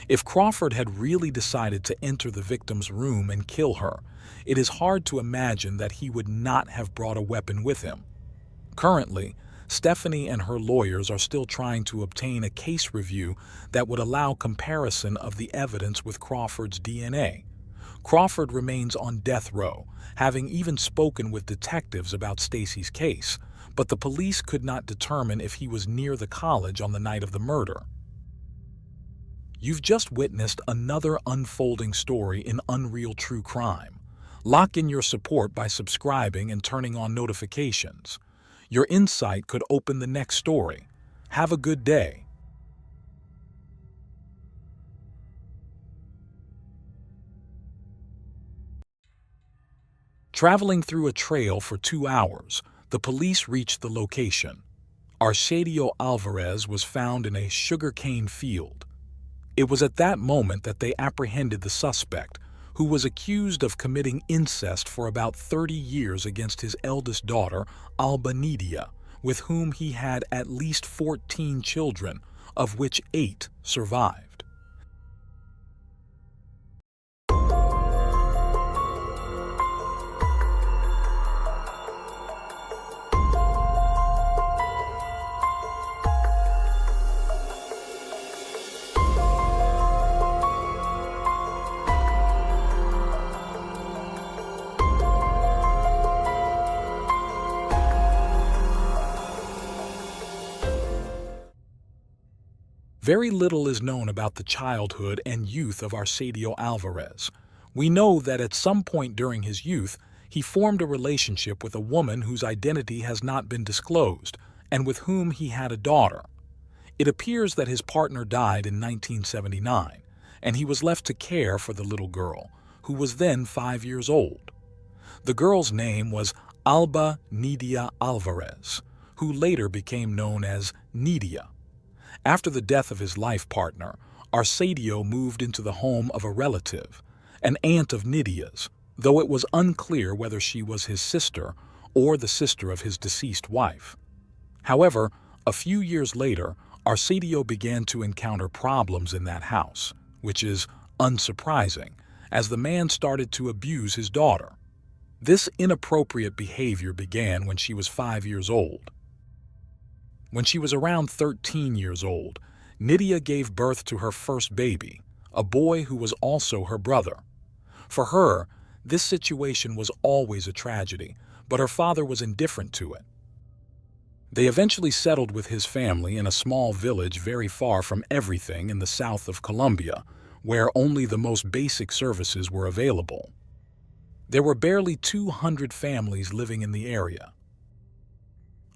S1: If Crawford had really decided to enter the victim's room and kill her, it is hard to imagine that he would not have brought a weapon with him. Currently, Stephanie and her lawyers are still trying to obtain a case review that would allow comparison of the evidence with Crawford's DNA. Crawford remains on death row, having even spoken with detectives about Stacy's case, but the police could not determine if he was near the college on the night of the murder. You've just witnessed another unfolding story in Unreal True Crime. Lock in your support by subscribing and turning on notifications. Your insight could open the next story. Have a good day. Traveling through a trail for 2 hours, The police reached the location. Arcadio Alvarez was found in a sugarcane field. It was at that moment that they apprehended the suspect, who was accused of committing incest for about 30 years against his eldest daughter, Alba Nidia, with whom he had at least 14 children, of which 8 survived. Very little is known about the childhood and youth of Arcadio Alvarez. We know that at some point during his youth, he formed a relationship with a woman whose identity has not been disclosed, and with whom he had a daughter. It appears that his partner died in 1979, and he was left to care for the little girl, who was then 5 years old. The girl's name was Alba Nidia Alvarez, who later became known as Nidia. After the death of his life partner, Arcadio moved into the home of a relative, an aunt of Nidia's, though it was unclear whether she was his sister or the sister of his deceased wife. However, a few years later, Arcadio began to encounter problems in that house, which is unsurprising, as the man started to abuse his daughter. This inappropriate behavior began when she was 5 years old. When she was around 13 years old, Nidia gave birth to her first baby, a boy who was also her brother. For her, this situation was always a tragedy, but her father was indifferent to it. They eventually settled with his family in a small village very far from everything in the south of Colombia, where only the most basic services were available. There were barely 200 families living in the area.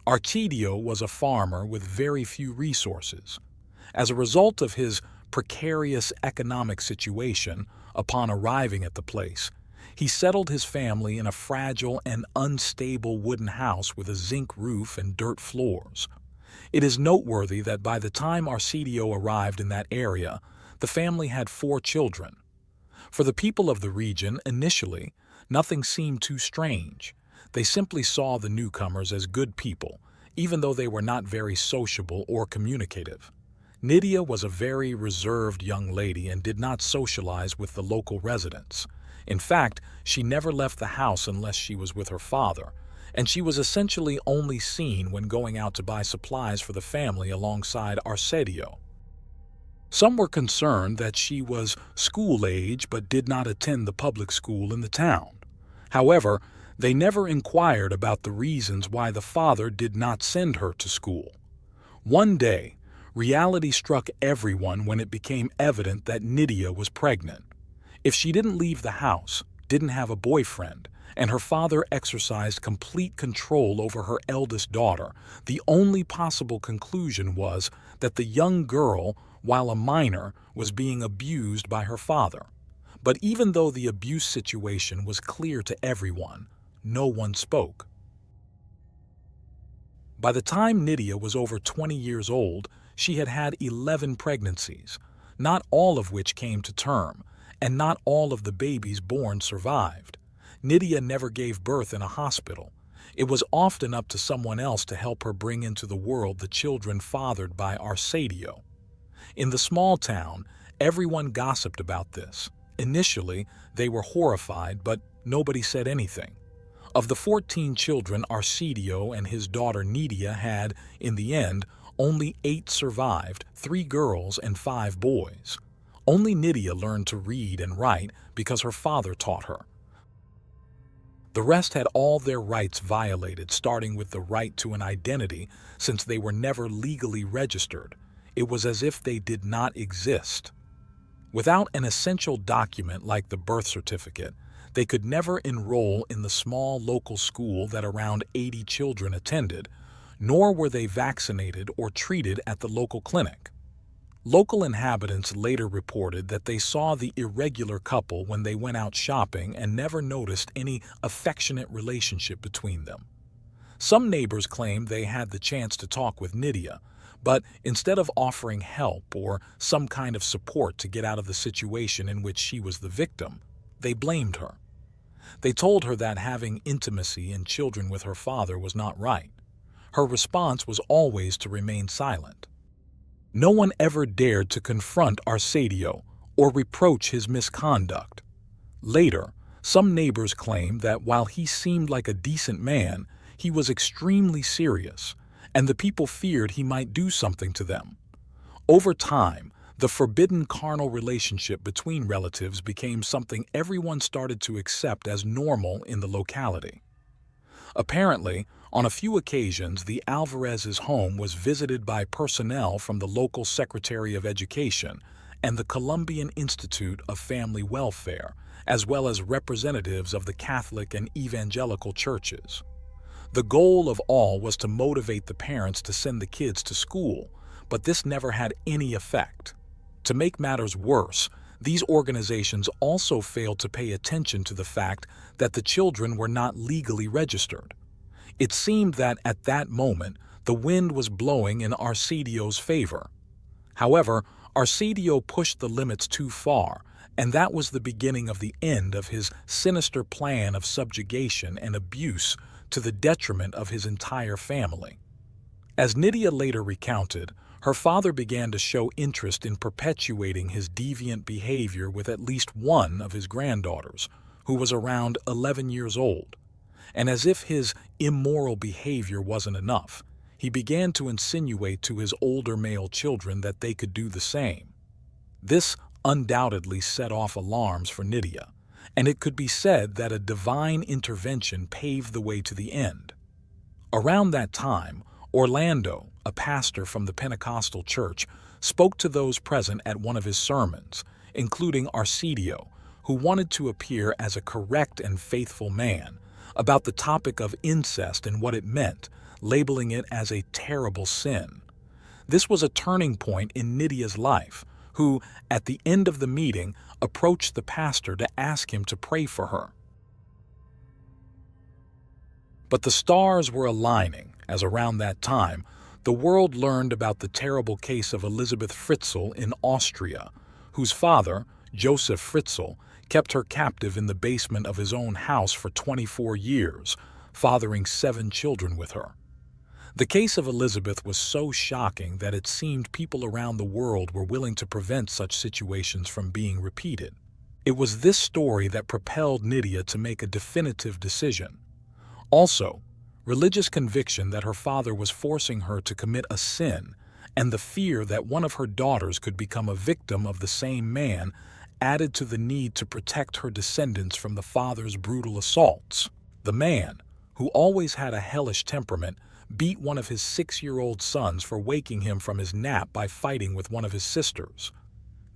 S1: Arcadio was a farmer with very few resources. As a result of his precarious economic situation, upon arriving at the place, he settled his family in a fragile and unstable wooden house with a zinc roof and dirt floors. It is noteworthy that by the time Arcadio arrived in that area, the family had 4 children. For the people of the region, initially, nothing seemed too strange. They simply saw the newcomers as good people, even though they were not very sociable or communicative. Nidia was a very reserved young lady and did not socialize with the local residents. In fact, she never left the house unless she was with her father, and she was essentially only seen when going out to buy supplies for the family alongside Arcadio. Some were concerned that she was school-age but did not attend the public school in the town. However, they never inquired about the reasons why the father did not send her to school. One day, reality struck everyone when it became evident that Nidia was pregnant. If she didn't leave the house, didn't have a boyfriend, and her father exercised complete control over her eldest daughter, the only possible conclusion was that the young girl, while a minor, was being abused by her father. But even though the abuse situation was clear to everyone, no one spoke. By the time Nidia was over 20 years old, she had had 11 pregnancies, not all of which came to term, and not all of the babies born survived. Nidia never gave birth in a hospital. It was often up to someone else to help her bring into the world the children fathered by Arcadio. In the small town, everyone gossiped about this. Initially, they were horrified, but nobody said anything. Of the 14 children Arcadio and his daughter Nidia had, in the end, only 8 survived, 3 girls and 5 boys. Only Nidia learned to read and write because her father taught her. The rest had all their rights violated, starting with the right to an identity, since they were never legally registered. It was as if they did not exist. Without an essential document like the birth certificate, they could never enroll in the small local school that around 80 children attended, nor were they vaccinated or treated at the local clinic. Local inhabitants later reported that they saw the irregular couple when they went out shopping and never noticed any affectionate relationship between them. Some neighbors claimed they had the chance to talk with Nydia, but instead of offering help or some kind of support to get out of the situation in which she was the victim, they blamed her. They told her that having intimacy and children with her father was not right. Her response was always to remain silent. No one ever dared to confront Arsadio or reproach his misconduct. Later, some neighbors claimed that while he seemed like a decent man, he was extremely serious, and the people feared he might do something to them. Over time, the forbidden carnal relationship between relatives became something everyone started to accept as normal in the locality. Apparently, on a few occasions, the Alvarez's home was visited by personnel from the local Secretary of Education and the Colombian Institute of Family Welfare, as well as representatives of the Catholic and evangelical churches. The goal of all was to motivate the parents to send the kids to school, but this never had any effect. To make matters worse, these organizations also failed to pay attention to the fact that the children were not legally registered. It seemed that at that moment, the wind was blowing in Arsadio's favor. However, Arsadio pushed the limits too far, and that was the beginning of the end of his sinister plan of subjugation and abuse to the detriment of his entire family. As Nydia later recounted, her father began to show interest in perpetuating his deviant behavior with at least one of his granddaughters, who was around 11 years old. And as if his immoral behavior wasn't enough, he began to insinuate to his older male children that they could do the same. This undoubtedly set off alarms for Nydia, and it could be said that a divine intervention paved the way to the end. Around that time, Orlando, a pastor from the Pentecostal church, spoke to those present at one of his sermons, including Arsadio, who wanted to appear as a correct and faithful man, about the topic of incest and what it meant, labeling it as a terrible sin. This was a turning point in Nydia's life, who, at the end of the meeting, approached the pastor to ask him to pray for her. But the stars were aligning, as around that time, the world learned about the terrible case of Elisabeth Fritzl in Austria, whose father, Joseph Fritzl, kept her captive in the basement of his own house for 24 years, fathering 7 children with her. The case of Elisabeth was so shocking that it seemed people around the world were willing to prevent such situations from being repeated. It was this story that propelled Nydia to make a definitive decision. Also, religious conviction that her father was forcing her to commit a sin, and the fear that one of her daughters could become a victim of the same man added to the need to protect her descendants from the father's brutal assaults. The man, who always had a hellish temperament, beat one of his 6-year-old sons for waking him from his nap by fighting with one of his sisters.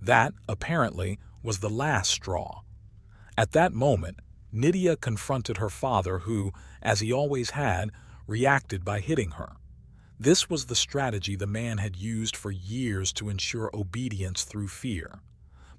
S1: That, apparently, was the last straw. At that moment, Nydia confronted her father who, as he always had, reacted by hitting her. This was the strategy the man had used for years to ensure obedience through fear.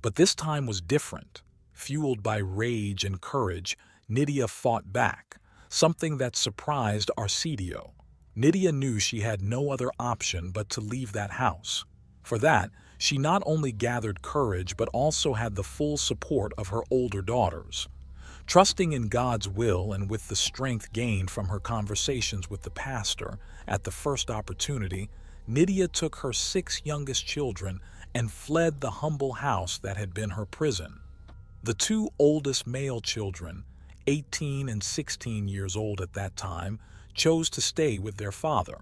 S1: But this time was different. Fueled by rage and courage, Nydia fought back, something that surprised Arsadio. Nydia knew she had no other option but to leave that house. For that, she not only gathered courage but also had the full support of her older daughters. Trusting in God's will and with the strength gained from her conversations with the pastor at the first opportunity, Nydia took her 6 youngest children and fled the humble house that had been her prison. The 2 oldest male children, 18 and 16 years old at that time, chose to stay with their father.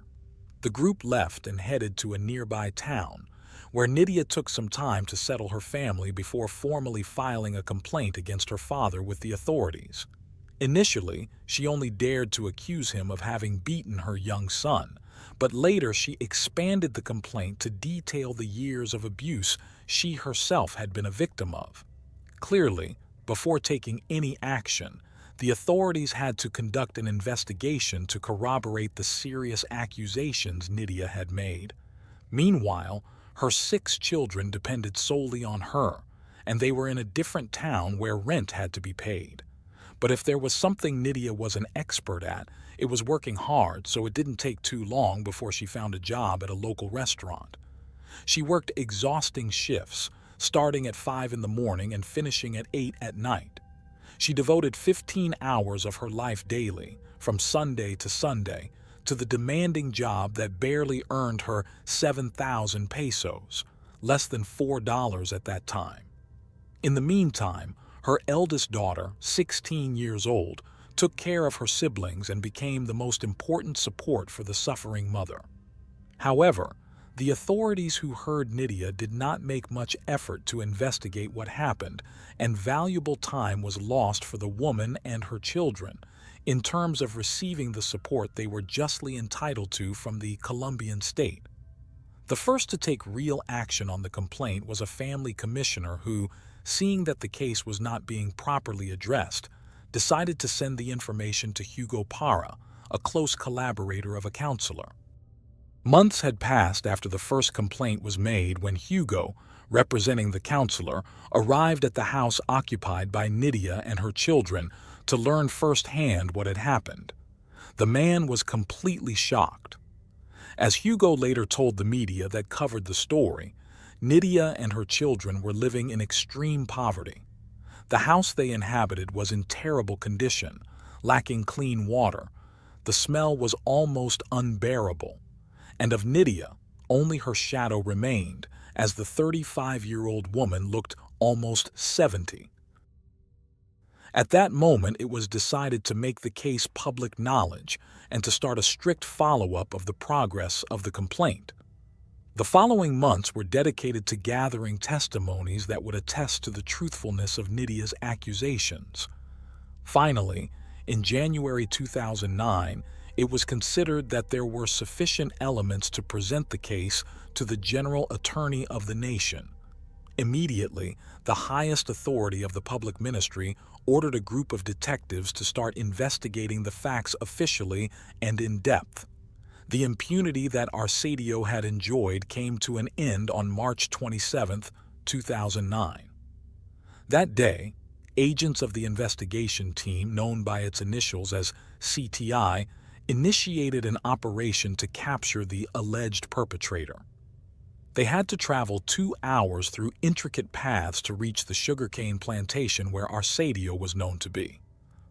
S1: The group left and headed to a nearby town, where Nydia took some time to settle her family before formally filing a complaint against her father with the authorities. Initially, she only dared to accuse him of having beaten her young son, but later she expanded the complaint to detail the years of abuse she herself had been a victim of. Clearly, before taking any action, the authorities had to conduct an investigation to corroborate the serious accusations Nydia had made. Meanwhile, her 6 children depended solely on her, and they were in a different town where rent had to be paid. But if there was something Nydia was an expert at, It was working hard, so it didn't take too long before she found a job at a local restaurant. She worked exhausting shifts, starting at 5 in the morning and finishing at 8 at night. She devoted 15 hours of her life daily, from Sunday to Sunday, to the demanding job that barely earned her 7,000 pesos, less than $4 at that time. In the meantime, her eldest daughter, 16 years old, took care of her siblings and became the most important support for the suffering mother. However, the authorities who heard Nydia did not make much effort to investigate what happened, and valuable time was lost for the woman and her children in terms of receiving the support they were justly entitled to from the Colombian state. The first to take real action on the complaint was a family commissioner who, seeing that the case was not being properly addressed, decided to send the information to Hugo Parra, a close collaborator of a counselor. Months had passed after the first complaint was made when Hugo, representing the counselor, arrived at the house occupied by Nydia and her children to learn firsthand what had happened. The man was completely shocked. As Hugo later told the media that covered the story, Nydia and her children were living in extreme poverty. The house they inhabited was in terrible condition, lacking clean water. The smell was almost unbearable. And of Nydia, only her shadow remained, as the 35-year-old woman looked almost 70. At that moment, it was decided to make the case public knowledge and to start a strict follow-up of the progress of the complaint. The following months were dedicated to gathering testimonies that would attest to the truthfulness of Nydia's accusations. Finally, in January 2009, it was considered that there were sufficient elements to present the case to the General Attorney of the nation. Immediately, the highest authority of the public ministry ordered a group of detectives to start investigating the facts officially and in depth. The impunity that Arsadio had enjoyed came to an end on March 27, 2009. That day, agents of the investigation team, known by its initials as CTI, initiated an operation to capture the alleged perpetrator. They had to travel 2 hours through intricate paths to reach the sugarcane plantation where Arsadio was known to be.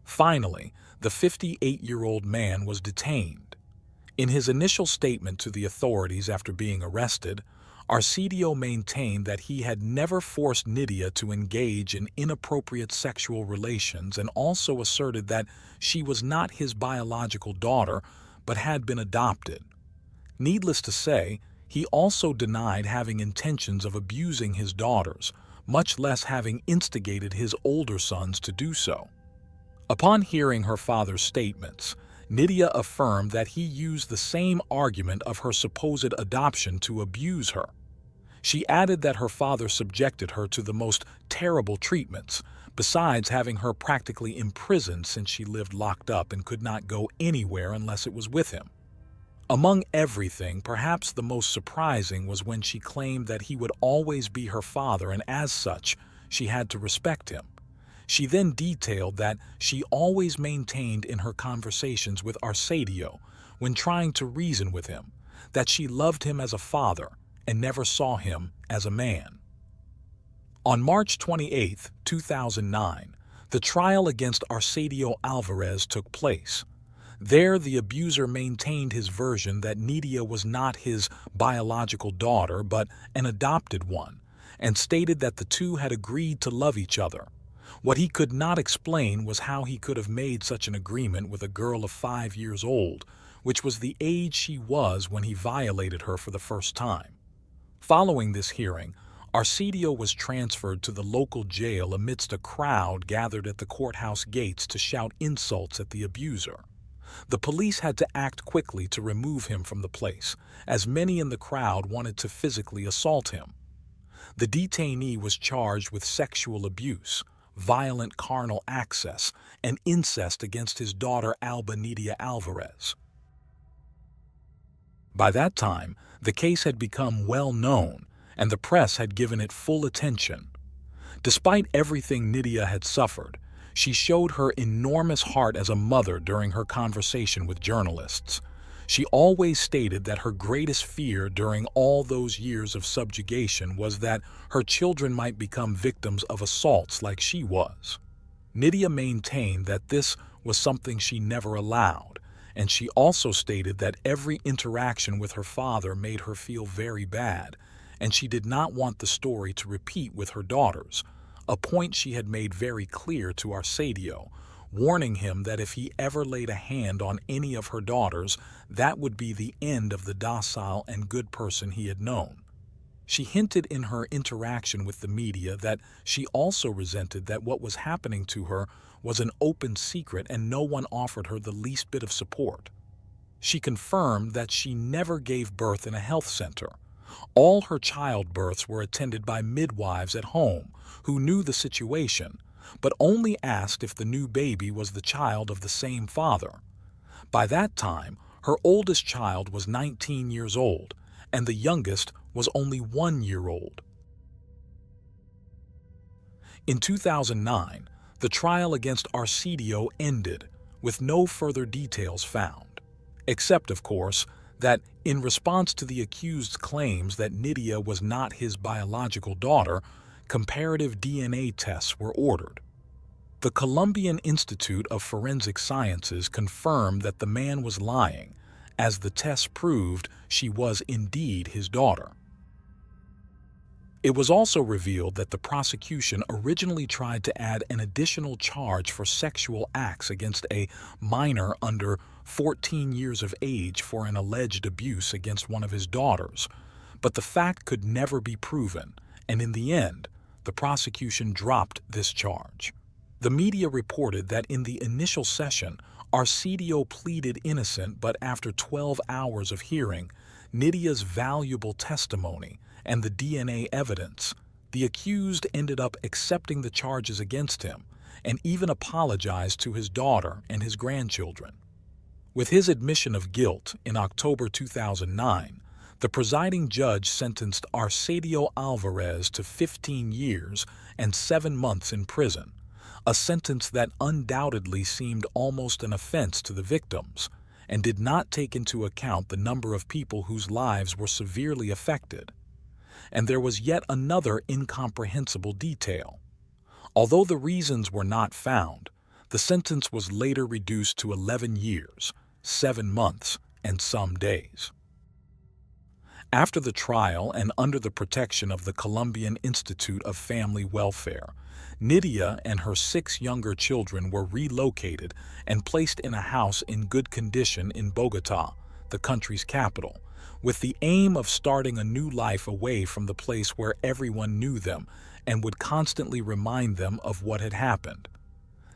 S1: Finally, the 58-year-old man was detained. In his initial statement to the authorities after being arrested, Arsadio maintained that he had never forced Nydia to engage in inappropriate sexual relations and also asserted that she was not his biological daughter but had been adopted. Needless to say, he also denied having intentions of abusing his daughters, much less having instigated his older sons to do so. Upon hearing her father's statements, Nydia affirmed that he used the same argument of her supposed adoption to abuse her. She added that her father subjected her to the most terrible treatments, besides having her practically imprisoned since she lived locked up and could not go anywhere unless it was with him. Among everything, perhaps the most surprising was when she claimed that he would always be her father and as such, she had to respect him. She then detailed that she always maintained in her conversations with Arsadio, when trying to reason with him, that she loved him as a father and never saw him as a man. On March 28, 2009, the trial against Arsadio Alvarez took place. There, the abuser maintained his version that Nydia was not his biological daughter but an adopted one, and stated that the two had agreed to love each other. What he could not explain was how he could have made such an agreement with a girl of 5 years old, which was the age she was when he violated her for the first time. Following this hearing, Arsadio was transferred to the local jail amidst a crowd gathered at the courthouse gates to shout insults at the abuser. The police had to act quickly to remove him from the place, as many in the crowd wanted to physically assault him. The detainee was charged with sexual abuse, violent carnal access, and incest against his daughter Alba Nydia Alvarez. By that time, the case had become well known, and the press had given it full attention. Despite everything Nydia had suffered, She showed her enormous heart as a mother during her conversation with journalists. She always stated that her greatest fear during all those years of subjugation was that her children might become victims of assaults like she was. Nydia maintained that this was something she never allowed, and she also stated that every interaction with her father made her feel very bad, and she did not want the story to repeat with her daughters, a point she had made very clear to Arsadio, warning him that if he ever laid a hand on any of her daughters, that would be the end of the docile and good person he had known. She hinted in her interaction with the media that she also resented that what was happening to her was an open secret and no one offered her the least bit of support. She confirmed that she never gave birth in a health center. All her childbirths were attended by midwives at home who knew the situation, but only asked if the new baby was the child of the same father. By that time, her oldest child was 19 years old, and the youngest was only 1 year old. In 2009, the trial against Arsadio ended, with no further details found, except, of course, that in response to the accused's claims that Nydia was not his biological daughter, comparative DNA tests were ordered. The Colombian Institute of Forensic Sciences confirmed that the man was lying, as the tests proved she was indeed his daughter. It was also revealed that the prosecution originally tried to add an additional charge for sexual acts against a minor under 14 years of age for an alleged abuse against one of his daughters, but the fact could never be proven, and in the end, the prosecution dropped this charge. The media reported that in the initial session, Arsadio pleaded innocent, but after 12 hours of hearing Nydia's valuable testimony and the DNA evidence, the accused ended up accepting the charges against him and even apologized to his daughter and his grandchildren. With his admission of guilt in October 2009, the presiding judge sentenced Arsadio Alvarez to 15 years and 7 months in prison, a sentence that undoubtedly seemed almost an offense to the victims and did not take into account the number of people whose lives were severely affected. And there was yet another incomprehensible detail. Although the reasons were not found, the sentence was later reduced to 11 years, 7 months, and some days. After the trial and under the protection of the Colombian Institute of Family Welfare, Nydia and her 6 younger children were relocated and placed in a house in good condition in Bogotá, the country's capital, with the aim of starting a new life away from the place where everyone knew them and would constantly remind them of what had happened.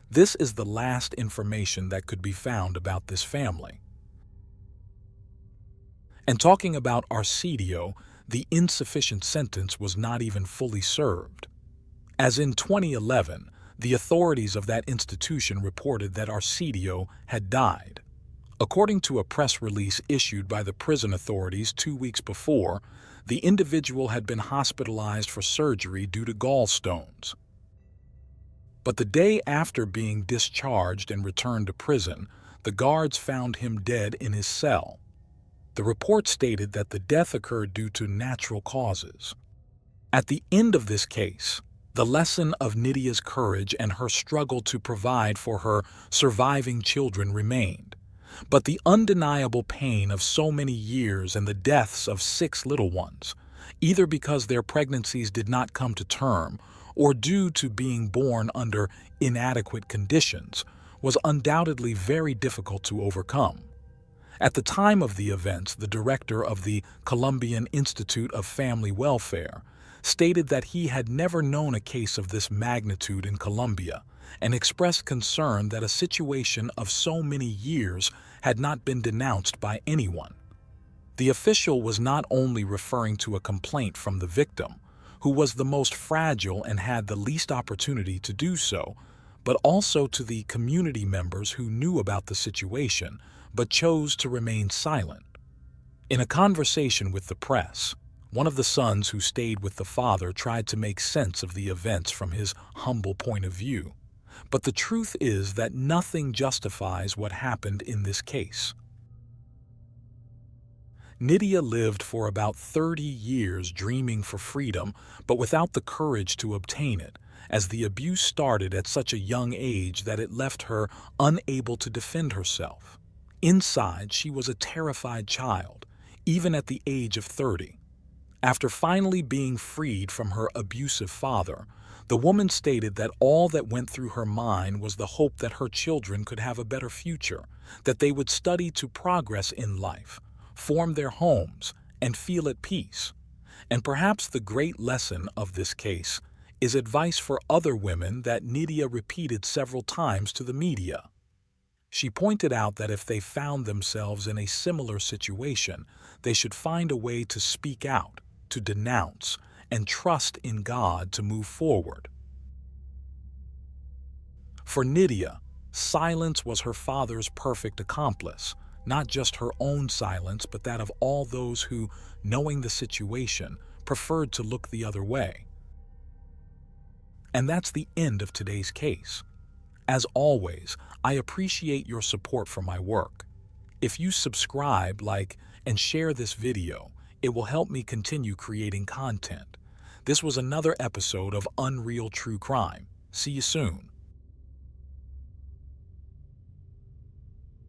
S1: This is the last information that could be found about this family. And talking about Arsadio, the insufficient sentence was not even fully served. As in 2011, the authorities of that institution reported that Arsadio had died. According to a press release issued by the prison authorities 2 weeks before, the individual had been hospitalized for surgery due to gallstones. But the day after being discharged and returned to prison, the guards found him dead in his cell. The report stated that the death occurred due to natural causes. At the end of this case, the lesson of Nydia's courage and her struggle to provide for her surviving children remained. But the undeniable pain of so many years and the deaths of 6 little ones, either because their pregnancies did not come to term or due to being born under inadequate conditions, was undoubtedly very difficult to overcome. At the time of the events, the director of the Colombian Institute of Family Welfare stated that he had never known a case of this magnitude in Colombia and expressed concern that a situation of so many years had not been denounced by anyone. The official was not only referring to a complaint from the victim, who was the most fragile and had the least opportunity to do so, but also to the community members who knew about the situation but chose to remain silent. In a conversation with the press, one of the sons who stayed with the father tried to make sense of the events from his humble point of view, But the truth is that nothing justifies what happened in this case. Nydia lived for about 30 years dreaming for freedom, but without the courage to obtain it, as the abuse started at such a young age that it left her unable to defend herself. Inside, she was a terrified child, even at the age of 30. After finally being freed from her abusive father, the woman stated that all that went through her mind was the hope that her children could have a better future, that they would study to progress in life, form their homes, and feel at peace. And perhaps the great lesson of this case is advice for other women that Nydia repeated several times to the media. She pointed out that if they found themselves in a similar situation, they should find a way to speak out, to denounce, and trust in God to move forward. For Nydia, silence was her father's perfect accomplice, not just her own silence, but that of all those who, knowing the situation, preferred to look the other way. And that's the end of today's case. As always, I appreciate your support for my work. If you subscribe, like, and share this video, it will help me continue creating content. This was another episode of Unreal True Crime. See you soon.